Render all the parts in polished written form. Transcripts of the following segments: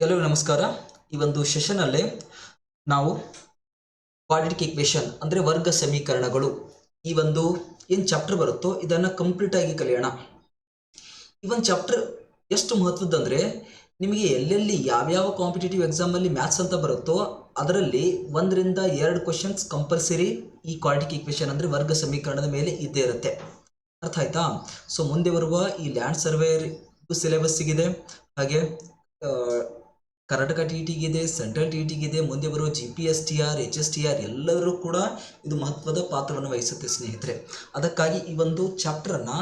ಎಲ್ಲರಿಗೂ ನಮಸ್ಕಾರ. ಈ ಒಂದು ಸೆಷನಲ್ಲಿ ನಾವು ಕ್ವಾಡ್ರಾಟಿಕ್ ಈಕ್ವೇಷನ್ ಅಂದರೆ ವರ್ಗ ಸಮೀಕರಣಗಳು ಈ ಒಂದು ಏನು ಚಾಪ್ಟರ್ ಬರುತ್ತೋ ಇದನ್ನು ಕಂಪ್ಲೀಟ್ ಆಗಿ ಕಲಿಯೋಣ. ಈ ಒಂದು ಚಾಪ್ಟರ್ ಎಷ್ಟು ಮಹತ್ವದಂದರೆ ನಿಮಗೆ ಎಲ್ಲೆಲ್ಲಿ ಯಾವ್ಯಾವ ಕಾಂಪಿಟೇಟಿವ್ ಎಕ್ಸಾಮಲ್ಲಿ ಮ್ಯಾಥ್ಸ್ ಅಂತ ಬರುತ್ತೋ ಅದರಲ್ಲಿ 1 ರಿಂದ 2 ಕ್ವಶನ್ಸ್ ಕಂಪಲ್ಸರಿ ಈ ಕ್ವಾಡ್ರಾಟಿಕ್ ಈಕ್ವೇಷನ್ ಅಂದರೆ ವರ್ಗ ಸಮೀಕರಣದ ಮೇಲೆ ಇದ್ದೇ ಇರುತ್ತೆ. ಅರ್ಥ ಆಯ್ತಾ? ಸೊ ಮುಂದೆ ಬರುವ ಈ ಲ್ಯಾಂಡ್ ಸರ್ವೇರ್ ಸಿಲೆಬಸ್ ಸಿಗಿದೆ, ಹಾಗೆ ಕರ್ನಾಟಕ ಟಿಟಿಗಿದೆ, ಸೆಂಟ್ರಲ್ ಟಿಟಿಗಿದೆ, ಮುಂದೆ ಬರುವ GPSTR HSTR ಎಲ್ಲರೂ ಕೂಡ ಇದು ಮಹತ್ವದ ಪಾತ್ರವನ್ನು ವಹಿಸುತ್ತೆ ಸ್ನೇಹಿತರೆ. ಅದಕ್ಕಾಗಿ ಈ ಒಂದು ಚಾಪ್ಟರನ್ನು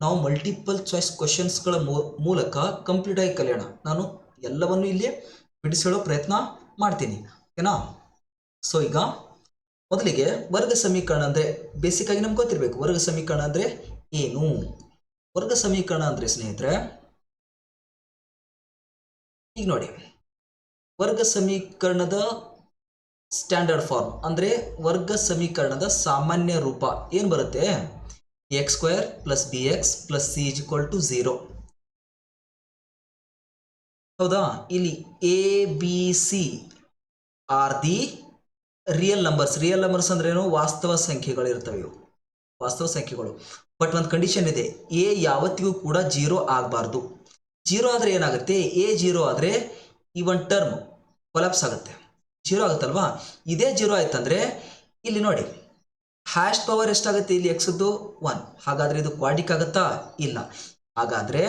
ನಾವು ಮಲ್ಟಿಪಲ್ ಚಾಯ್ಸ್ ಕ್ವಶನ್ಸ್ಗಳ ಮೂಲಕ ಕಂಪ್ಲೀಟ್ ಆಗಿ ಕಲಿಯೋಣ. ನಾನು ಎಲ್ಲವನ್ನು ಇಲ್ಲಿ ಬಿಡಿಸಿಡೋ ಪ್ರಯತ್ನ ಮಾಡ್ತೀನಿ, ಓಕೆನಾ? ಸೊ ಈಗ ಮೊದಲಿಗೆ ವರ್ಗ ಸಮೀಕರಣ ಅಂದರೆ ಬೇಸಿಕ್ ಆಗಿ ನಮ್ಗೆ ಗೊತ್ತಿರಬೇಕು. ವರ್ಗ ಸಮೀಕರಣ ಅಂದರೆ ಏನು? ವರ್ಗ ಸಮೀಕರಣ ಅಂದರೆ ಸ್ನೇಹಿತರೆ ಈಗ ನೋಡಿ, ವರ್ಗ ಸಮೀಕರಣದ ಸ್ಟ್ಯಾಂಡರ್ಡ್ ಫಾರ್ಮ್ ಅಂದರೆ ವರ್ಗ ಸಮೀಕರಣದ ಸಾಮಾನ್ಯ ರೂಪ ಏನು ಬರುತ್ತೆ? x² + bx + c = 0. ಹೌದಾ? ಇಲ್ಲಿ ABC R the real numbers. Real numbers ಅಂದ್ರೆ ಏನು? ವಾಸ್ತವ ಸಂಖ್ಯೆಗಳು ಇರ್ತವೆ, ಇವು ವಾಸ್ತವ ಸಂಖ್ಯೆಗಳು. ಬಟ್ ಒಂದು ಕಂಡೀಷನ್ ಇದೆ, ಎ ಯಾವತ್ತಿಗೂ ಕೂಡ 0 ಆಗಬಾರ್ದು. 0 ಆದರೆ ಏನಾಗುತ್ತೆ? ಎ 0 ಆದರೆ ಈ ಒಂದು ಟರ್ಮ್ ಕೊಲಾಪ್ಸ್ ಆಗುತ್ತೆ, 0 ಆಗುತ್ತಲ್ವಾ? ಇದೇ 0 ಆಯ್ತಂದ್ರೆ ಇಲ್ಲಿ ನೋಡಿ ಹ್ಯಾಶ್ ಪವರ್ ಎಷ್ಟಾಗುತ್ತೆ? ಇಲ್ಲಿ ಎಕ್ಸ್ದು 1. ಹಾಗಾದರೆ ಇದು ಕ್ವಾಡ್ರಾಟಿಕ್ ಆಗುತ್ತಾ? ಇಲ್ಲ. ಹಾಗಾದರೆ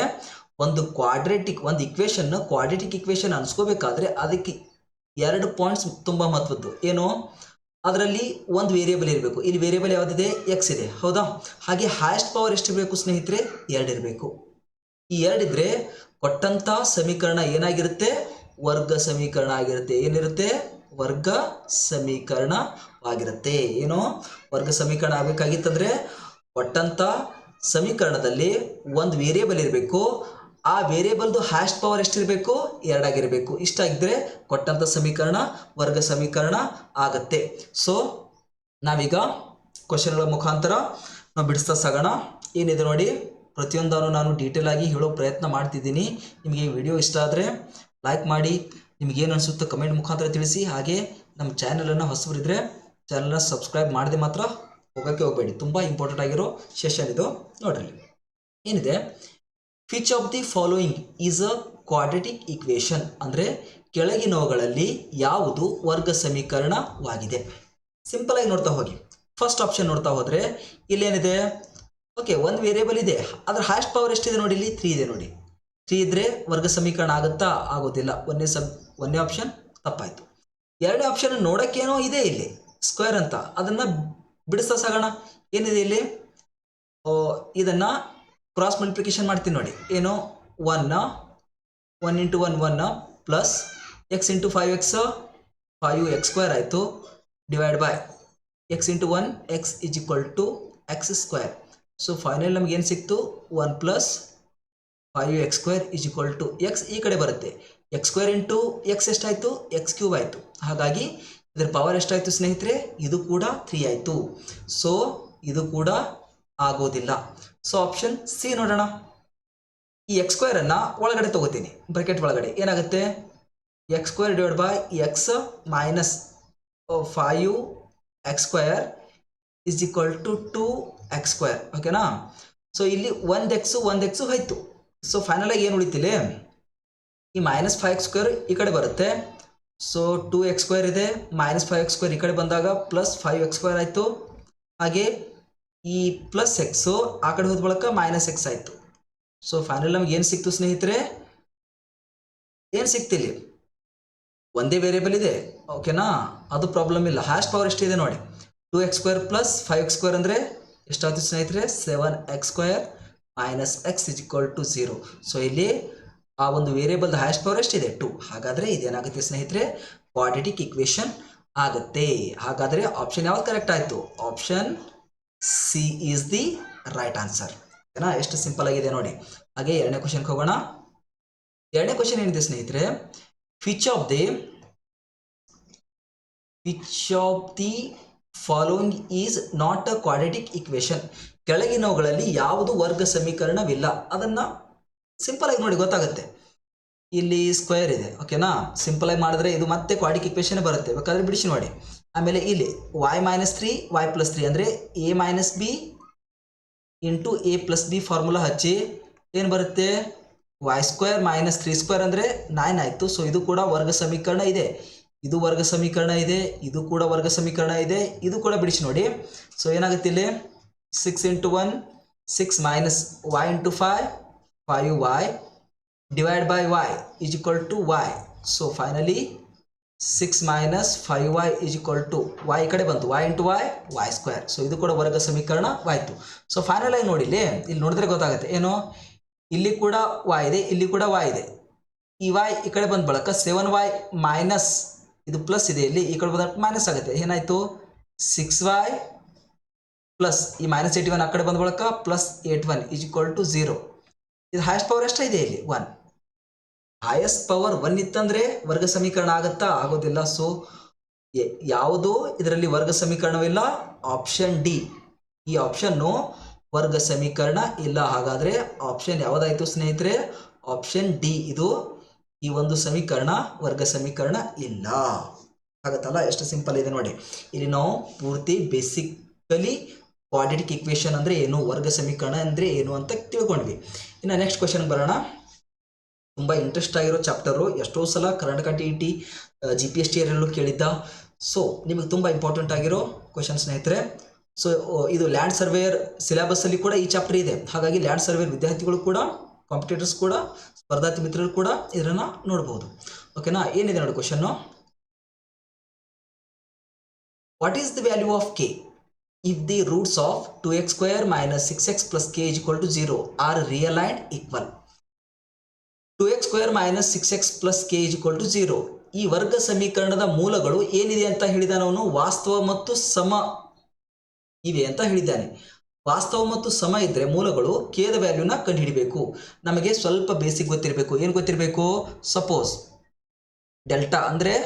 ಒಂದು ಕ್ವಾಡ್ರಾಟಿಕ್ ಇಕ್ವೇಷನ್ ಅನ್ಸ್ಕೋಬೇಕಾದ್ರೆ ಅದಕ್ಕೆ 2 ಪಾಯಿಂಟ್ಸ್ ತುಂಬ ಮಹತ್ವದ್ದು. ಏನು? ಅದರಲ್ಲಿ ಒಂದು ವೇರಿಯೇಬಲ್ ಇರಬೇಕು. ಇಲ್ಲಿ ವೇರಿಯೇಬಲ್ ಯಾವುದಿದೆ? ಎಕ್ಸ್ ಇದೆ, ಹೌದಾ? ಹಾಗೆ ಹ್ಯಾಶ್ ಪವರ್ ಎಷ್ಟಿರಬೇಕು ಸ್ನೇಹಿತರೆ? 2 ಇರಬೇಕು. ಈ 2 ಇದ್ರೆ ಕೊಟ್ಟಂತ ಸಮೀಕರಣ ಏನಾಗಿರುತ್ತೆ? ವರ್ಗ ಸಮೀಕರಣ ಆಗಿರುತ್ತೆ. ಏನಿರುತ್ತೆ? ವರ್ಗ ಸಮೀಕರಣವಾಗಿರುತ್ತೆ. ಏನು? ವರ್ಗ ಸಮೀಕರಣ ಆಗಬೇಕಾಗಿತ್ತಂದ್ರೆ ಕೊಟ್ಟಂತ ಸಮೀಕರಣದಲ್ಲಿ ಒಂದು ವೇರಿಯೇಬಲ್ ಇರಬೇಕು, ಆ ವೇರಿಯೇಬಲ್ದು ಹ್ಯಾಶ್ ಪವರ್ ಎಷ್ಟಿರಬೇಕು? 2 ಆಗಿರಬೇಕು. ಇಷ್ಟಾಗಿದ್ದರೆ ಕೊಟ್ಟಂತ ಸಮೀಕರಣ ವರ್ಗ ಸಮೀಕರಣ ಆಗತ್ತೆ. ಸೊ ನಾವೀಗ ಕ್ವಶನ್ಗಳ ಮುಖಾಂತರ ನಾವು ಬಿಡಿಸ್ತಾ ಸಾಗೋಣ. ಏನಿದೆ ನೋಡಿ, ಪ್ರತಿಯೊಂದನ್ನು ನಾನು ಡೀಟೇಲ್ ಆಗಿ ಹೇಳೋ ಪ್ರಯತ್ನ ಮಾಡ್ತಿದ್ದೀನಿ. ನಿಮಗೆ ಈ ವಿಡಿಯೋ ಇಷ್ಟ ಆದರೆ ಲೈಕ್ ಮಾಡಿ, ನಿಮಗೇನು ಅನಿಸುತ್ತೋ ಕಮೆಂಟ್ ಮುಖಾಂತರ ತಿಳಿಸಿ. ಹಾಗೆ ನಮ್ಮ ಚಾನಲನ್ನು ಹೊಸಬರಿದ್ದರೆ ಚಾನಲ್ನ ಸಬ್ಸ್ಕ್ರೈಬ್ ಮಾಡದೆ ಮಾತ್ರ ಹೋಗೋಕ್ಕೆ ಹೋಗಬೇಡಿ. ತುಂಬ ಇಂಪಾರ್ಟೆಂಟ್ ಆಗಿರೋ ಸೆಷನ್ ಇದು. ನೋಡ್ರಿ ಏನಿದೆ, which of the following is a quadratic equation ಅಂದರೆ ಕೆಳಗಿನವುಗಳಲ್ಲಿ ಯಾವುದು ವರ್ಗ ಸಮೀಕರಣವಾಗಿದೆ? ಸಿಂಪಲ್ ಆಗಿ ನೋಡ್ತಾ ಹೋಗಿ. ಫಸ್ಟ್ ಆಪ್ಷನ್ ನೋಡ್ತಾ ಹೋದರೆ ಇಲ್ಲೇನಿದೆ? ಓಕೆ, ಒಂದು ವೇರಿಯೇಬಲ್ ಇದೆ, ಅದರ ಹ್ಯಾಶ್ ಪವರ್ ಎಷ್ಟಿದೆ ನೋಡಿ? ಇಲ್ಲಿ 3 ಇದೆ ನೋಡಿ. 3 ಇದ್ರೆ ವರ್ಗ ಸಮೀಕರಣ ಆಗುತ್ತಾ? ಆಗೋದಿಲ್ಲ. ಒಂದನೇ ಆಪ್ಷನ್ ತಪ್ಪಾಯಿತು. ಎರಡನೇ ಆಪ್ಷನ್ ನೋಡೋಕ್ಕೇನೋ ಇದೆ ಇಲ್ಲಿ ಸ್ಕ್ವೇರ್ ಅಂತ, ಅದನ್ನು ಬಿಡಿಸ್ತಾ ಸಾಗೋಣ. ಏನಿದೆ ಇಲ್ಲಿ? ಇದನ್ನು ಕ್ರಾಸ್ ಮಲ್ಟಿಪ್ಲಿಕೇಶನ್ ಮಾಡ್ತೀನಿ ನೋಡಿ. ಏನು? 1 × 1 1 ಪ್ಲಸ್ x × 5x 5x² ಆಯಿತು, divide by x × 1 x = x². So final ನಮ್ಗೆ ಏನು ಸಿಕ್ತು? 1 + 5x² = x. ಈ ಕಡೆ ಬರುತ್ತೆ, x² × x ಎಷ್ಟಾಯಿತು? x³ ಆಯಿತು. ಹಾಗಾಗಿ ಇದರ ಪವರ್ ಎಷ್ಟಾಯಿತು ಸ್ನೇಹಿತರೆ? ಇದು ಕೂಡ 3 ಆಯಿತು. ಸೊ ಇದು ಕೂಡ ಆಗೋದಿಲ್ಲ. ಸೊ ಆಪ್ಷನ್ ಸಿ ನೋಡೋಣ. ಈ x² ಅನ್ನು ಒಳಗಡೆ ತಗೋತೀನಿ, ಬ್ರಾಕೆಟ್ ಒಳಗಡೆ. ಏನಾಗುತ್ತೆ? x² / x minus 5x² = 2x². ಓಕೆನಾ? ಸೊ ಇಲ್ಲಿ 1x ಹೋಯ್ತು. ಸೊ ಫೈನಲ್ ಆಗಿ ಏನು ಉಳಿತಿಲ್ಲ? ಈ -5x² ಈ ಕಡೆ ಬರುತ್ತೆ. ಸೊ 2x² ಇದೆ, -5x² ಈ ಕಡೆ ಬಂದಾಗ ಪ್ಲಸ್ 5x² ಆಯಿತು. ಹಾಗೆ ಈ ಪ್ಲಸ್ ಎಕ್ಸು ಆ ಕಡೆ ಹೋದ ಬಳಿಕ -x ಆಯಿತು. ಸೊ ಫೈನಲ್ ನಮ್ಗೆ ಏನು ಸಿಕ್ತು ಸ್ನೇಹಿತರೆ? ಏನು ಸಿಕ್ತಿಲ್ಲಿ? ಒಂದೇ ವೇರಿಯೇಬಲ್ ಇದೆ, ಓಕೆನಾ? ಅದು ಪ್ರಾಬ್ಲಮ್ ಇಲ್ಲ. ಹ್ಯಾಶ್ ಪವರ್ ಎಷ್ಟಿದೆ ನೋಡಿ? 2x² + 5x² ಅಂದರೆ ಎಷ್ಟಾಯ್ತು ಸ್ನೇಹಿತರೆ? 7x² - x = 0. ಸೊ ಇಲ್ಲಿ ಆ ಒಂದು ವೇರಿಯೇಬಲ್ದ ಹ್ಯಾಶ್ ಪವರ್ ಎಷ್ಟಿದೆ? 2. ಹಾಗಾದರೆ ಇದೇನಾಗುತ್ತೆ ಸ್ನೇಹಿತರೆ? ಕ್ವಾಡ್ರಾಟಿಕ್ ಈಕ್ವೇಷನ್ ಆಗುತ್ತೆ. ಹಾಗಾದರೆ ಆಪ್ಷನ್ ಯಾವ್ದು ಕರೆಕ್ಟ್ ಆಯಿತು? Option C is the right answer. ಓಕೆನಾ? ಎಷ್ಟು ಸಿಂಪಲ್ ಆಗಿದೆ ನೋಡಿ. ಹಾಗೆ ಎರಡನೇ ಕ್ವಶನ್ಗೆ ಹೋಗೋಣ. ಎರಡನೇ ಕ್ವಶನ್ ಏನಿದೆ ಸ್ನೇಹಿತರೆ? Which of the following is not a quadratic equation. ಕೆಳಗಿನವುಗಳಲ್ಲಿ ಯಾವುದು ವರ್ಗ ಸಮೀಕರಣವಿಲ್ಲ? ಅದನ್ನು ಸಿಂಪಲ್ ಆಗಿ ನೋಡಿ ಗೊತ್ತಾಗುತ್ತೆ. ಇಲ್ಲಿ ಸ್ಕ್ವೇರ್ ಇದೆ. ಓಕೆನಾ, ಸಿಂಪಲ್ ಆಗಿ ಮಾಡಿದ್ರೆ ಇದು ಮತ್ತೆ ಕ್ವಾಡ್ರಿಕ್ ಇಕ್ವೇಷನ್ ಬರುತ್ತೆ, ಬೇಕಾದ್ರೆ ಬಿಡಿಸಿ ನೋಡಿ. ಆಮೇಲೆ ಇಲ್ಲಿ y-3 y+3 ಅಂದರೆ a-b ಇಂಟು a+b ಫಾರ್ಮುಲಾ ಹಚ್ಚಿ ಏನು ಬರುತ್ತೆ, y² - 3² ಅಂದರೆ 9 ಆಯಿತು. ಸೊ ಇದು ಕೂಡ ವರ್ಗ ಸಮೀಕರಣ ಇದೆ, ಇದು ವರ್ಗ ಸಮೀಕರಣ ಇದೆ, ಇದು ಕೂಡ ವರ್ಗ ಸಮೀಕರಣ ಇದೆ, ಇದು ಕೂಡ ಬಿಡಿಸಿ ನೋಡಿ. ಸೊ ಏನಾಗುತ್ತೆ ಇಲ್ಲಿ 6 × 1 6 minus y × 5 5y divided by y is equal to y. So finally 6 minus 5y is equal to y ಈ ಕಡೆ ಬಂತು y into y y². So ಇದು ಕೂಡ ವರ್ಗ ಸಮೀಕರಣ ಆಯಿತು. ಸೊ ಫೈನಲ್ ಆಗಿ ನೋಡಿ, ಇಲ್ಲಿ ನೋಡಿದ್ರೆ ಗೊತ್ತಾಗುತ್ತೆ ಏನು, ಇಲ್ಲಿ ಕೂಡ y ಇದೆ, ಇಲ್ಲಿ ಕೂಡ y ಇದೆ. ಈ y ಈ ಕಡೆ ಬಂದ ಬಳಕ 7y ಮೈನಸ್ ಇದು ಪ್ಲಸ್ ಇದೆ, ಇಲ್ಲಿ ಈ ಕಡೆ ಬಂದ ಮೈನಸ್ ಆಗುತ್ತೆ. ಏನಾಯಿತು 6y ಪ್ಲಸ್ ಈ -81 ಆ ಕಡೆ ಬಂದ ಬಳಕ ಪ್ಲಸ್ 81 is equal to 0. ಇದು ಹೈಯೆಸ್ಟ್ ಪವರ್ ಎಷ್ಟಿದೆ ಇಲ್ಲಿ 1. ಹೈಯೆಸ್ಟ್ ಪವರ್ 1 ಇತ್ತಂದ್ರೆ ವರ್ಗ ಸಮೀಕರಣ ಆಗುತ್ತಾ, ಆಗೋದಿಲ್ಲ. ಸೊ ಯಾವುದು ಇದರಲ್ಲಿ ವರ್ಗ ಸಮೀಕರಣವಿಲ್ಲ, ಆಪ್ಷನ್ ಡಿ. ಈ ಆಪ್ಷನ್ನು ವರ್ಗ ಸಮೀಕರಣ ಇಲ್ಲ. ಹಾಗಾದ್ರೆ ಆಪ್ಷನ್ ಯಾವುದಾಯ್ತು ಸ್ನೇಹಿತರೆ, ಆಪ್ಷನ್ ಡಿ. ಇದು ಈ ಒಂದು ಸಮೀಕರಣ ವರ್ಗ ಸಮೀಕರಣ ಇಲ್ಲ ಆಗತ್ತಲ್ಲ. ಎಷ್ಟು ಸಿಂಪಲ್ ಇದೆ ನೋಡಿ. ಇಲ್ಲಿ ನಾವು ಪೂರ್ತಿ ಬೇಸಿಕಲಿ ಕ್ವಾಡ್ರಾಟಿಕ್ ಇಕ್ವೇಷನ್ ಅಂದರೆ ಏನು, ವರ್ಗ ಸಮೀಕರಣ ಅಂದರೆ ಏನು ಅಂತ ತಿಳ್ಕೊಂಡ್ವಿ. ಇನ್ನು ನೆಕ್ಸ್ಟ್ ಕ್ವೆಶನ್ ಬರೋಣ. ತುಂಬ ಇಂಟ್ರೆಸ್ಟ್ ಆಗಿರೋ ಚಾಪ್ಟರು, ಎಷ್ಟೋ ಸಲ ಕರ್ನಾಟಕ TET GPST ಎಲ್ಲೂ ಕೇಳಿದ್ದ. ಸೊ ನಿಮಗೆ ತುಂಬ ಇಂಪಾರ್ಟೆಂಟ್ ಆಗಿರೋ ಕ್ವೆಶನ್ ಸ್ನೇಹಿತರೆ. ಸೊ ಇದು ಲ್ಯಾಂಡ್ ಸರ್ವೇಯರ್ ಸಿಲೆಬಸ್ಸಲ್ಲಿ ಕೂಡ ಈ ಚಾಪ್ಟರ್ ಇದೆ. ಹಾಗಾಗಿ ಲ್ಯಾಂಡ್ ಸರ್ವೇಯರ್ ವಿದ್ಯಾರ್ಥಿಗಳು ಕೂಡ, ಕಾಂಪಿಟೇಟರ್ಸ್ ಕೂಡ, ಸ್ಪರ್ಧಾರ್ಥಿ ಮಿತ್ರರು ಕೂಡ ಇದನ್ನು ನೋಡ್ಬೋದು. ಓಕೆನಾ, ಏನಿದೆ ನೋಡಿ question. What is the value of K if the roots of 2x² - 6x + k = 0 are real and equal? 2x² - 6x + k = 0. ಈ ವರ್ಗ ಸಮೀಕರಣದ ಮೂಲಗಳು ಏನಿದೆ ಅಂತ ಹೇಳಿದಾನೆ ಅವನು, ವಾಸ್ತವ ಮತ್ತು ಸಮ ಇವೆ ಅಂತ ಹೇಳಿದ್ದಾನೆ. ವಾಸ್ತವ ಮತ್ತು ಸಮ ಇದ್ದರೆ ಮೂಲಗಳು k ದ ವ್ಯಾಲ್ಯೂನ ಕಂಡುಹಿಡಿಬೇಕು. ನಮಗೆ ಸ್ವಲ್ಪ ಬೇಸಿಕ್ ಗೊತ್ತಿರಬೇಕು. ಏನು ಗೊತ್ತಿರಬೇಕು, ಸಪೋಸ್ ಡೆಲ್ಟಾ ಅಂದರೆ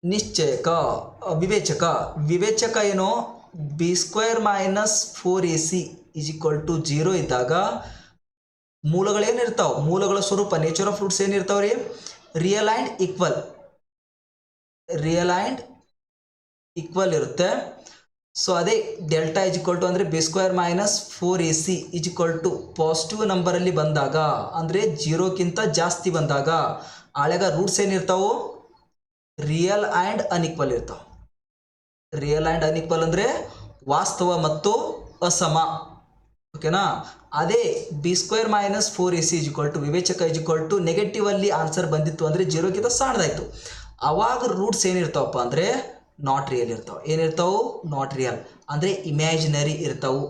ನಿಶ್ಚಯಕ, ವಿವೇಚಕ. ವಿವೇಚಕ ಏನು, b² - 4ac = 0 ಇದ್ದಾಗ ಮೂಲಗಳೇನಿರ್ತಾವೆ, ಮೂಲಗಳ ಸ್ವರೂಪ, ನೇಚರ್ ಆಫ್ ರೂಟ್ಸ್ ಏನಿರ್ತಾವ್ರಿ, real and equal. Real and equal ಇರುತ್ತೆ. ಸೊ ಅದೇ ಡೆಲ್ಟಾ = ಅಂದರೆ b² - 4ac = ಪಾಸಿಟಿವ್ ನಂಬರಲ್ಲಿ ಬಂದಾಗ, ಅಂದರೆ 0ಕ್ಕಿಂತ ಜಾಸ್ತಿ ಬಂದಾಗ ಆಳೆಗ ರೂಟ್ಸ್ ಏನಿರ್ತಾವೆ, ರಿಯಲ್ ಆ್ಯಂಡ್ ಅನ್ಈಕ್ವಲ್ ಇರ್ತಾವೆ. ರಿಯಲ್ ಆ್ಯಂಡ್ ಅನ್ಈಕ್ವಲ್ ಅಂದರೆ ವಾಸ್ತವ ಮತ್ತು ಅಸಮ. ಓಕೆನಾ, ಅದೇ b² - 4ac = ವಿವೇಚಕ = ನೆಗೆಟಿವ್ ಅಲ್ಲಿ ಆನ್ಸರ್ ಬಂದಿತ್ತು ಅಂದರೆ 0ಕ್ಕಿಂತ ಸಣ್ಣದಾಯಿತು. ಅವಾಗ ರೂಟ್ಸ್ ಏನಿರ್ತಾವಪ್ಪ ಅಂದರೆ ನಾಟ್ ರಿಯಲ್ ಇರ್ತಾವೆ. ಏನಿರ್ತಾವೆ, ನಾಟ್ ರಿಯಲ್ ಅಂದರೆ ಇಮ್ಯಾಜಿನರಿ ಇರ್ತಾವೆ,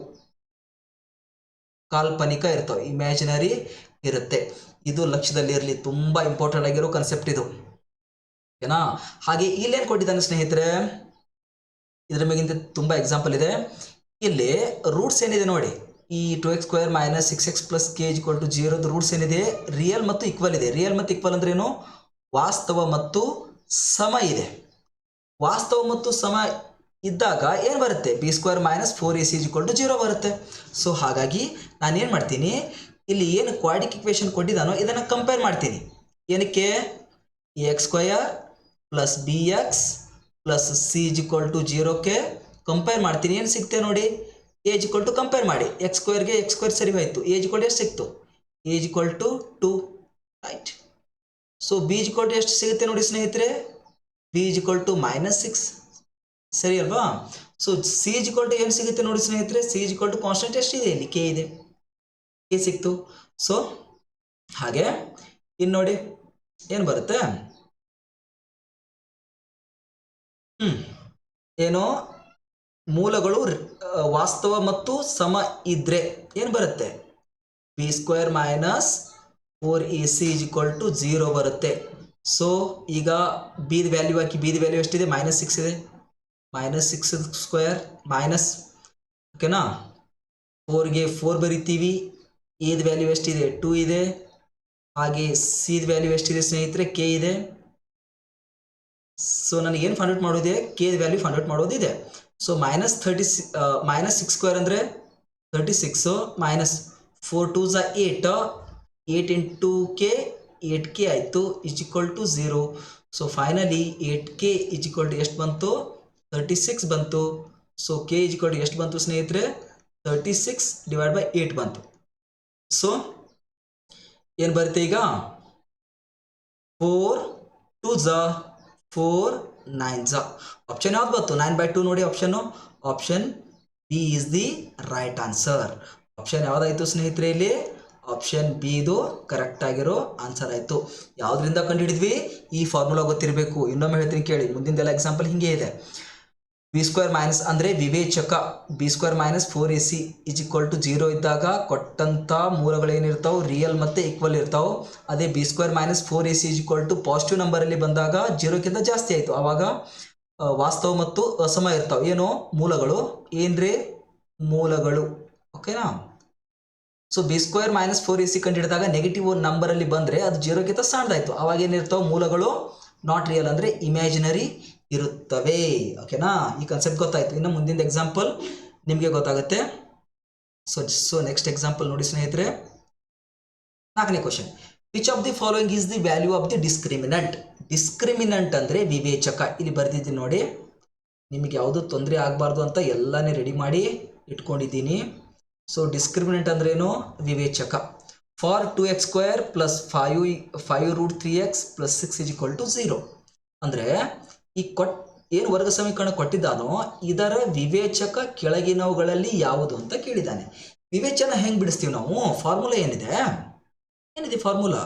ಕಾಲ್ಪನಿಕ ಇರ್ತಾವೆ, ಇಮ್ಯಾಜಿನರಿ ಇರುತ್ತೆ. ಇದು ಲಕ್ಷ್ಯದಲ್ಲಿರಲಿ, ತುಂಬ ಇಂಪಾರ್ಟೆಂಟ್ ಆಗಿರೋ ಕಾನ್ಸೆಪ್ಟ್ ಇದು. ಓಕೆನಾ, ಹಾಗೆ ಇಲ್ಲೇನು ಕೊಟ್ಟಿದ್ದಾನೆ ಸ್ನೇಹಿತರೆ, ಇದರ ಮೇಗಿಂತ ತುಂಬ ಎಕ್ಸಾಂಪಲ್ ಇದೆ. ಇಲ್ಲಿ ರೂಟ್ಸ್ ಏನಿದೆ ನೋಡಿ, ಈ 2x² - 6x + k = 0 ರೂಟ್ಸ್ ಏನಿದೆ, ರಿಯಲ್ ಮತ್ತು ಈಕ್ವಲ್ ಇದೆ. ರಿಯಲ್ ಮತ್ತು ಈಕ್ವಲ್ ಅಂದ್ರೆ ಏನು, ವಾಸ್ತವ ಮತ್ತು ಸಮ ಇದೆ. ವಾಸ್ತವ ಮತ್ತು ಸಮ ಇದ್ದಾಗ ಏನು ಬರುತ್ತೆ, b² - 4ac = 0 ಬರುತ್ತೆ. ಸೊ ಹಾಗಾಗಿ ನಾನೇನು ಮಾಡ್ತೀನಿ, ಇಲ್ಲಿ ಏನು ಕ್ವಾಡ್ರಿಕ್ ಇಕ್ವೇಷನ್ ಕೊಟ್ಟಿದ್ದಾನೋ ಇದನ್ನು ಕಂಪೇರ್ ಮಾಡ್ತೀನಿ. ಏನಕ್ಕೆ, a² + bx + c = 0ಕ್ಕೆ ಕಂಪೇರ್ ಮಾಡ್ತೀನಿ. ಏನು ಸಿಗ್ತೆ ನೋಡಿ, a = ಕಂಪೇರ್ ಮಾಡಿ, x² ಗೆ x² ಸರಿ ಹೋಯಿತು. a = ಎಷ್ಟು ಸಿಕ್ತು, a = 2 ರೈಟ್. ಸೊ b = ಎಷ್ಟು ಸಿಗುತ್ತೆ ನೋಡಿ ಸ್ನೇಹಿತರೆ, b = -6 ಸರಿ ಅಲ್ವಾ. ಸೊ c = ಏನು ಸಿಗುತ್ತೆ ನೋಡಿ ಸ್ನೇಹಿತರೆ, c = ಕಾನ್ಸ್ಟೆಂಟ್ ಎಷ್ಟಿದೆ, ಇಲ್ಲಿ k ಇದೆ, k ಸಿಕ್ತು. ಸೊ ಹಾಗೆ ಇನ್ನು ನೋಡಿ ಏನು ಬರುತ್ತೆ, ಏನು ಮೂಲಗಳು ವಾಸ್ತವ ಮತ್ತು ಸಮ ಇದ್ರೆ ಏನು ಬರುತ್ತೆ, b² - 4ac = 0 ಬರುತ್ತೆ. ಸೊ ಈಗ b the value hockey, b the value ಎಷ್ಟಿದೆ, -6 ಇದೆ, -6² ಮೈನಸ್, ಓಕೆನಾ, 4ಗೆ 4 ಬರಿತೀವಿ. a ದ ವ್ಯಾಲ್ಯೂ ಎಷ್ಟಿದೆ, 2 ಇದೆ. ಹಾಗೆ c ದ ವ್ಯಾಲ್ಯೂ ಎಷ್ಟಿದೆ ಸ್ನೇಹಿತರೆ, k ಇದೆ. ಸೊ ನನಗೇನು ಫೈಂಡ್ ಔಟ್ ಮಾಡೋದಿದೆ, k the value find out ಮಾಡೋದಿದೆ. ಸೊ -6² ಅಂದರೆ 36 - 4 2 8 8 × k 8k ಆಯಿತು is equal to 0. So finally 8k is equal to ಎಷ್ಟು ಬಂತು 36 ಬಂತು. So k is equal to ಎಷ್ಟು ಬಂತು ಸ್ನೇಹಿತರೆ 36 ಡಿವೈಡ್ ಬೈ 8 ಬಂತು. ಸೊ ಏನು ಬರುತ್ತೆ ಈಗ 4 2s 4 9s. ಆಪ್ಷನ್ ಯಾವ್ದು ಬಂತು 9/2 ನೋಡಿ option. Option B is the right answer. Option ಯಾವುದಾಯಿತು ಸ್ನೇಹಿತರೆ ಇಲ್ಲಿ ಆಪ್ಷನ್ ಬಿ ಇದು ಕರೆಕ್ಟ್ ಆಗಿರೋ ಆನ್ಸರ್ ಆಯಿತು. ಯಾವುದರಿಂದ ಕಂಡುಹಿಡಿದ್ವಿ ಈ ಫಾರ್ಮುಲಾ ಗೊತ್ತಿರಬೇಕು. ಇನ್ನೊಮ್ಮೆ ಹೇಳ್ತೀನಿ ಕೇಳಿ, ಮುಂದಿಂದೆಲ್ಲ ಎಕ್ಸಾಂಪಲ್ ಹಿಂಗೆ ಇದೆ. ಬಿ ಸ್ಕ್ವೇರ್ ಮೈನಸ್ ಅಂದರೆ ವಿವೇಚಕ B square minus 4ac is equal to 0 ಇದ್ದಾಗ ಕೊಟ್ಟಂಥ ಮೂಲಗಳೇನಿರ್ತಾವೆ ರಿಯಲ್ ಮತ್ತು ಈಕ್ವಲ್ ಇರ್ತಾವೆ. ಅದೇ B square minus 4ac is equal to positive ನಂಬರಲ್ಲಿ ಬಂದಾಗ 0ಕ್ಕಿಂತ ಜಾಸ್ತಿ ಆಯಿತು. ಆವಾಗ ವಾಸ್ತವ ಮತ್ತು ಅಸಮ ಇರ್ತಾವೆ. ಏನು ಮೂಲಗಳು ಏನ್ರಿ ಮೂಲಗಳು. ಓಕೆನಾ. So B square minus 4ac ಕಂಡುಹಿಡಿದಾಗ ನೆಗೆಟಿವ್ ನಂಬರಲ್ಲಿ ಬಂದರೆ ಅದು 0ಕ್ಕಿಂತ ಸಣ್ಣದಾಯಿತು. ಆವಾಗ ಏನಿರ್ತಾವೆ ಮೂಲಗಳು ನಾಟ್ ರಿಯಲ್ ಅಂದರೆ ಇಮ್ಯಾಜಿನರಿ ಇರುತ್ತವೆ. ಓಕೆನಾ. ಈ ಕಾನ್ಸೆಪ್ಟ್ ಗೊತ್ತಾಯಿತು. ಇನ್ನು ಮುಂದಿನ ಎಕ್ಸಾಂಪಲ್ ನಿಮಗೆ ಗೊತ್ತಾಗುತ್ತೆ. ಸೊ ನೆಕ್ಸ್ಟ್ ಎಕ್ಸಾಂಪಲ್ ನೋಡಿ ಸ್ನೇಹಿತರೆ, 4ನೇ question. Which of the following is the value of the discriminant. Discriminant ಅಂದರೆ ವಿವೇಚಕ. ಇಲ್ಲಿ ಬರ್ದಿದ್ದೀನಿ ನೋಡಿ, ನಿಮಗೆ ಯಾವುದೂ ತೊಂದರೆ ಆಗಬಾರ್ದು ಅಂತ ಎಲ್ಲನೇ ರೆಡಿ ಮಾಡಿ ಇಟ್ಕೊಂಡಿದ್ದೀನಿ. ಸೊ ಡಿಸ್ಕ್ರಿಮಿನೆಂಟ್ ಅಂದ್ರೇನು ವಿವೇಚಕ. For 2x² plus 5 root 3x plus 6 is equal to 0 ಅಂದರೆ ಈ ಏನು ವರ್ಗ ಸಮೀಕರಣ ಕೊಟ್ಟಿದ್ದಾನೋ ಇದರ ವಿವೇಚಕ ಕೆಳಗಿನವುಗಳಲ್ಲಿ ಯಾವುದು ಅಂತ ಕೇಳಿದ್ದಾನೆ. ವಿವೇಚನ ಹೆಂಗೆ ಬಿಡಿಸ್ತೀವಿ ನಾವು? ಫಾರ್ಮುಲಾ ಏನಿದೆ formula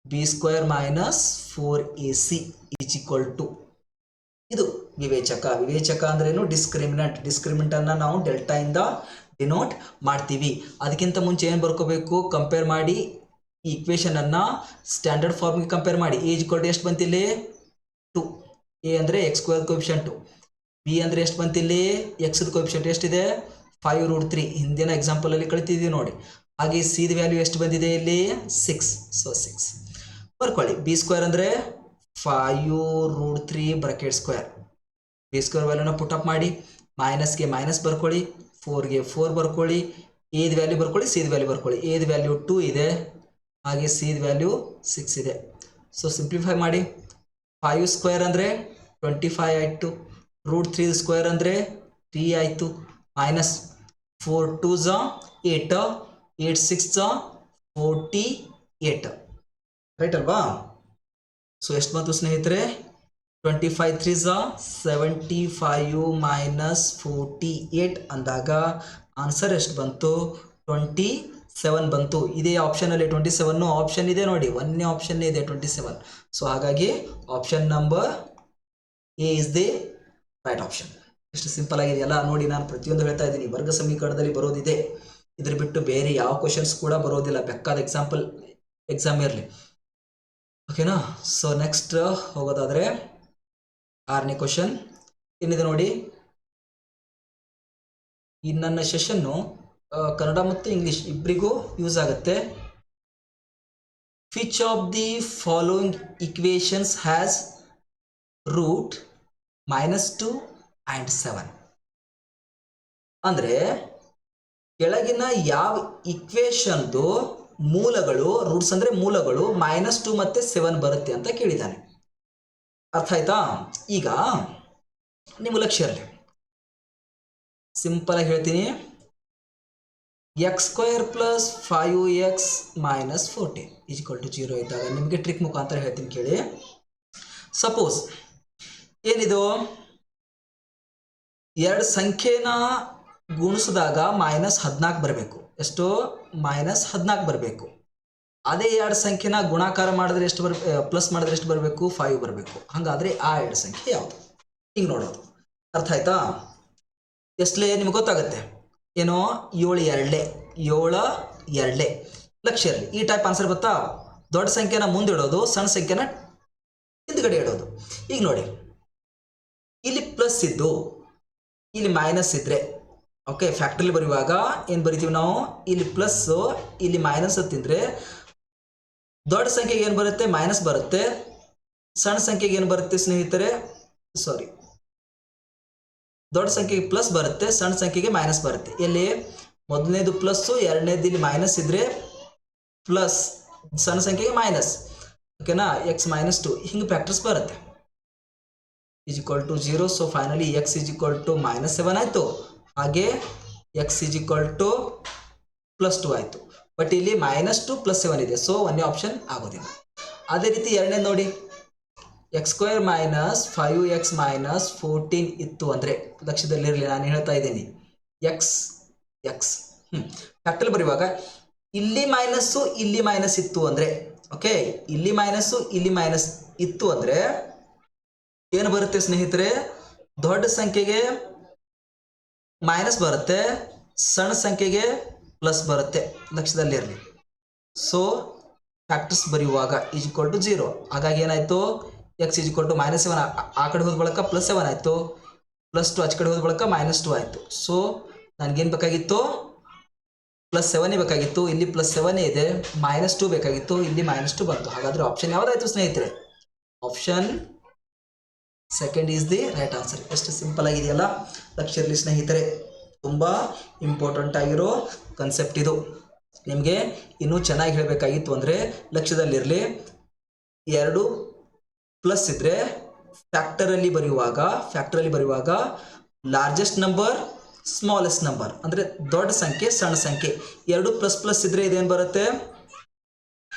b square minus 4ac is equal to ಇದು ವಿವೇಚಕ. ವಿವೇಚಕ ಅಂದ್ರೇನು ಡಿಸ್ಕ್ರಿಮಿನೆಂಟ್. ಡಿಸ್ಕ್ರಿಮಿನೆಂಟನ್ನು ನಾವು ಡೆಲ್ಟಾ ಇಂದ ಡಿನೋಟ್ ಮಾಡ್ತೀವಿ. ಅದಕ್ಕಿಂತ ಮುಂಚೆ ಏನು ಬರ್ಕೋಬೇಕು, ಕಂಪೇರ್ ಮಾಡಿ ಈ ಇಕ್ವೇಷನನ್ನು ಸ್ಟ್ಯಾಂಡರ್ಡ್ ಫಾರ್ಮ್ಗೆ ಕಂಪೇರ್ ಮಾಡಿ. ಎ ಈಕ್ವಲ್ ಟು ಎಷ್ಟು ಬಂತಿಲ್ಲಿ 2. ಎ ಅಂದರೆ x² ಕೋಎಫಿಷಿಯಂಟು, ಬಿ ಅಂದರೆ ಎಷ್ಟು ಬಂತಿಲ್ಲಿ ಎಕ್ಸ್ದ ಕೋಎಫಿಷಿಯಂಟ್ ಎಷ್ಟಿದೆ 5 ರೂಟ್ 3. ಹಿಂದಿನ ಎಕ್ಸಾಂಪಲಲ್ಲಿ ಕಳಿತಿದ್ದೀವಿ ನೋಡಿ. ಹಾಗೆ ಸಿದ ವ್ಯಾಲ್ಯೂ ಎಷ್ಟು ಬಂದಿದೆ ಇಲ್ಲಿ 6. ಸೊ 6 ಬರ್ಕೊಳ್ಳಿ. ಬಿ ಸ್ಕ್ವೇರ್ ಅಂದರೆ 5 root 3 bracket square. B square ವ್ಯಾಲ್ಯೂನ ಪುಟಪ್ ಮಾಡಿ, ಮೈನಸ್ಗೆ ಮೈನಸ್ ಬರ್ಕೊಳ್ಳಿ, 4ಗೆ 4 ಬರ್ಕೊಳ್ಳಿ, ಎದ ವ್ಯಾಲ್ಯೂ ಬರ್ಕೊಳ್ಳಿ, ಸಿದ ವ್ಯಾಲ್ಯೂ ಬರ್ಕೊಳ್ಳಿ. ಎದ ವ್ಯಾಲ್ಯೂ 2 ಇದೆ, ಹಾಗೆ ಸಿದ ವ್ಯಾಲ್ಯೂ 6 ಇದೆ. ಸೊ ಸಿಂಪ್ಲಿಫೈ ಮಾಡಿ. 5 ಸ್ಕ್ವೇರ್ ಅಂದರೆ 25 ಆಯಿತು. ರೂಟ್ 3 ಸ್ಕ್ವೇರ್ ಅಂದರೆ 3 ಆಯಿತು. ಮೈನಸ್ 4 2s 8, 8 6 48 ರೈಟ್ ಅಲ್ವಾ. ಸೊ ಎಷ್ಟು ಬಂತು ಸ್ನೇಹಿತರೆ 25 3s 75 ಮೈನಸ್ 48 ಅಂದಾಗ ಆನ್ಸರ್ ಎಷ್ಟು ಬಂತು 27 ಬಂತು. ಇದೇ ಆಪ್ಷನಲ್ಲಿ 27 ಆಪ್ಷನ್ ಇದೆ ನೋಡಿ, ಒಂದೇ ಆಪ್ಷನ್ ಇದೆ 27. ಸೊ ಹಾಗಾಗಿ option number A is the right option. ಎಷ್ಟು ಸಿಂಪಲ್ ಆಗಿದೆಯಲ್ಲ ನೋಡಿ. ನಾನು ಪ್ರತಿಯೊಂದು ಹೇಳ್ತಾ ಇದ್ದೀನಿ, ವರ್ಗ ಸಮೀಕರಣದಲ್ಲಿ ಬರೋದಿದೆ, ಇದ್ರ ಬಿಟ್ಟು ಬೇರೆ ಯಾವ ಕ್ವಶನ್ಸ್ ಕೂಡ ಬರೋದಿಲ್ಲ. ಬೇಕಾದ ಎಕ್ಸಾಮ್ ಇರಲಿ. ಓಕೆನಾ. ಸೊ ನೆಕ್ಸ್ಟ್ ಹೋಗೋದಾದರೆ 6ನೇ ಕ್ವಶನ್ ಏನಿದೆ ನೋಡಿ. ಈ ನನ್ನ ಸೆಷನ್ನು ಕನ್ನಡ ಮತ್ತು ಇಂಗ್ಲಿಷ್ ಇಬ್ಬರಿಗೂ ಯೂಸ್ ಆಗುತ್ತೆ. Which of the following equations has root -2 and 7 ಅಂದರೆ ಕೆಳಗಿನ ಯಾವ ಇಕ್ವೇಷನ್ದು ಮೂಲಗಳು, ರೂಟ್ಸ್ ಅಂದರೆ ಮೂಲಗಳು -2 ಮತ್ತು 7 ಬರುತ್ತೆ ಅಂತ ಕೇಳಿದ್ದಾನೆ. ಅರ್ಥ ಆಯ್ತಾ? ಈಗ ನಿಮ್ಮ ಲಕ್ಷ್ಯ ಇರಲಿ, ಸಿಂಪಲ್ ಆಗಿ ಹೇಳ್ತೀನಿ. x² plus 5x minus 14 is equal to 0 ಇದ್ದಾಗ ನಿಮಗೆ ಟ್ರಿಕ್ ಮುಖಾಂತರ ಹೇಳ್ತೀನಿ ಕೇಳಿ. ಸಪೋಸ್ ಏನಿದು ಎರಡು ಸಂಖ್ಯೆನ ಗುಣಿಸಿದಾಗ -14 ಬರಬೇಕು. ಎಷ್ಟು -14 ಬರಬೇಕು. ಅದೇ ಎರಡು ಸಂಖ್ಯೆನ ಗುಣಾಕಾರ ಮಾಡಿದ್ರೆ ಎಷ್ಟು ಪ್ಲಸ್ ಮಾಡಿದ್ರೆ ಎಷ್ಟು ಬರಬೇಕು 5 ಬರಬೇಕು. ಹಾಗಾದರೆ ಆ ಎರಡು ಸಂಖ್ಯೆ ಯಾವುದು ಹಿಂಗೆ ನೋಡೋದು. ಅರ್ಥ ಆಯ್ತಾ? ಎಷ್ಟಲೇ ನಿಮ್ಗೆ ಗೊತ್ತಾಗುತ್ತೆ ಏನೋ 7 2 ಲಕ್ಷ್ಯ ಇರಲಿ. ಈ ಟೈಪ್ ಆನ್ಸರ್ ಗೊತ್ತಾ? ದೊಡ್ಡ ಸಂಖ್ಯೆನ ಮುಂದಿಡೋದು, ಸಣ್ಣ ಸಂಖ್ಯೆನ ಹಿಂದ್ಗಡೆ ಇಡೋದು. ಈಗ ನೋಡಿ, ಇಲ್ಲಿ ಪ್ಲಸ್ ಇದ್ದು ಇಲ್ಲಿ ಮೈನಸ್ ಇದ್ರೆ ಓಕೆ, ಫ್ಯಾಕ್ಟ್ರಿಲಿ ಬರೆಯುವಾಗ ಏನು ಬರಿತೀವಿ ನಾವು, ಇಲ್ಲಿ ಪ್ಲಸ್ ಇಲ್ಲಿ ಮೈನಸ್ ತಿಂದರೆ ದೊಡ್ಡ ಸಂಖ್ಯೆಗೆ ಏನು ಬರುತ್ತೆ ಮೈನಸ್ ಬರುತ್ತೆ, ಸಣ್ಣ ಸಂಖ್ಯೆಗೆ ಏನು ಬರುತ್ತೆ ಸ್ನೇಹಿತರೆ, ಸಾರಿ ದೊಡ್ಡ ಸಂಖ್ಯೆಗೆ ಪ್ಲಸ್ ಬರುತ್ತೆ, ಸಣ್ಣ ಸಂಖ್ಯೆಗೆ ಮೈನಸ್ ಬರುತ್ತೆ. ಎಲ್ಲಿ ಮೊದಲನೇದು ಪ್ಲಸ್ಸು, ಎರಡನೇದು ಇಲ್ಲಿ ಮೈನಸ್ ಇದ್ರೆ ಪ್ಲಸ್ ಸಣ್ಣ ಸಂಖ್ಯೆಗೆ ಮೈನಸ್, ಓಕೆನಾ, ಎಕ್ಸ್ ಮೈನಸ್ 2 ಹಿಂಗೆ ಫ್ಯಾಕ್ಟರ್ಸ್ ಬರುತ್ತೆ. Is equal to 0. So finally x is equal to -7 ಆಯಿತು. ಹಾಗೆ ಎಕ್ಸ್ ಈಸ್ ಈಕ್ವಲ್ ಟು +2 ಆಯಿತು. ಬಟ್ ಇಲ್ಲಿ -2 +7 ಇದೆ, ಸೊ ಒಂದೇ ಆಪ್ಷನ್ ಆಗೋದಿಲ್ಲ. ಅದೇ ರೀತಿ ಎರಡನೇ ನೋಡಿ, x² - 5x - 14 ಇತ್ತು ಅಂದರೆ ಲಕ್ಷ್ಯದಲ್ಲಿರಲಿ, ನಾನು ಹೇಳ್ತಾ ಇದ್ದೀನಿ ಎಕ್ಸ್ ಫ್ಯಾಕ್ಟರ್ ಬರೆಯುವಾಗ ಇಲ್ಲಿ ಮೈನಸ್ಸು ಇಲ್ಲಿ ಮೈನಸ್ ಇತ್ತು ಅಂದರೆ, ಓಕೆ, ಇಲ್ಲಿ ಮೈನಸ್ಸು ಇಲ್ಲಿ ಮೈನಸ್ ಇತ್ತು ಅಂದರೆ ಏನು ಬರುತ್ತೆ ಸ್ನೇಹಿತರೆ, ದೊಡ್ಡ ಸಂಖ್ಯೆಗೆ ಮೈನಸ್ ಬರುತ್ತೆ, ಸಣ್ಣ ಸಂಖ್ಯೆಗೆ ಪ್ಲಸ್ ಬರುತ್ತೆ, ಲಕ್ಷ್ಯದಲ್ಲಿರಲಿ. ಸೊ ಫ್ಯಾಕ್ಟರ್ಸ್ ಬರೆಯುವಾಗ ಈಸ್ ಈಕ್ವಲ್ ಟು 0. ಹಾಗಾಗಿ ಏನಾಯಿತು, ಎಕ್ಸ್ ಈಸ್ ಈಕ್ವಲ್ ಟು -7 ಆ ಕಡೆ ಹೋದ ಬಳಕ +7 ಆಯಿತು, +2 ಆಚೆ ಕಡೆ ಹೋದ ಬಳಕ -2 ಆಯಿತು. ಸೊ ನನಗೇನು ಬೇಕಾಗಿತ್ತು, +7 ಬೇಕಾಗಿತ್ತು, ಇಲ್ಲಿ +7 ಇದೆ, -2 ಬೇಕಾಗಿತ್ತು, ಇಲ್ಲಿ -2 ಬಂತು. ಹಾಗಾದರೆ ಆಪ್ಷನ್ ಯಾವುದಾಯಿತು ಸ್ನೇಹಿತರೆ, option second is the right answer. ಎಷ್ಟು ಸಿಂಪಲ್ ಆಗಿದೆಯಲ್ಲ, ಲಕ್ಷ್ಯ ಇರಲಿ ಸ್ನೇಹಿತರೆ, ತುಂಬ ಇಂಪಾರ್ಟೆಂಟ್ ಆಗಿರೋ ಕನ್ಸೆಪ್ಟ್ ಇದು. ನಿಮಗೆ ಇನ್ನೂ ಚೆನ್ನಾಗಿ ಹೇಳಬೇಕಾಗಿತ್ತು ಅಂದರೆ ಲಕ್ಷ್ಯದಲ್ಲಿರಲಿ, 2 ಪ್ಲಸ್ ಇದ್ದರೆ ಫ್ಯಾಕ್ಟರಲ್ಲಿ ಬರೆಯುವಾಗ ಲಾರ್ಜೆಸ್ಟ್ ನಂಬರ್ ಸ್ಮಾಲೆಸ್ಟ್ ನಂಬರ್, ಅಂದರೆ ದೊಡ್ಡ ಸಂಖ್ಯೆ ಸಣ್ಣ ಸಂಖ್ಯೆ. 2 ++ ಇದ್ದರೆ ಇದೇನು ಬರುತ್ತೆ,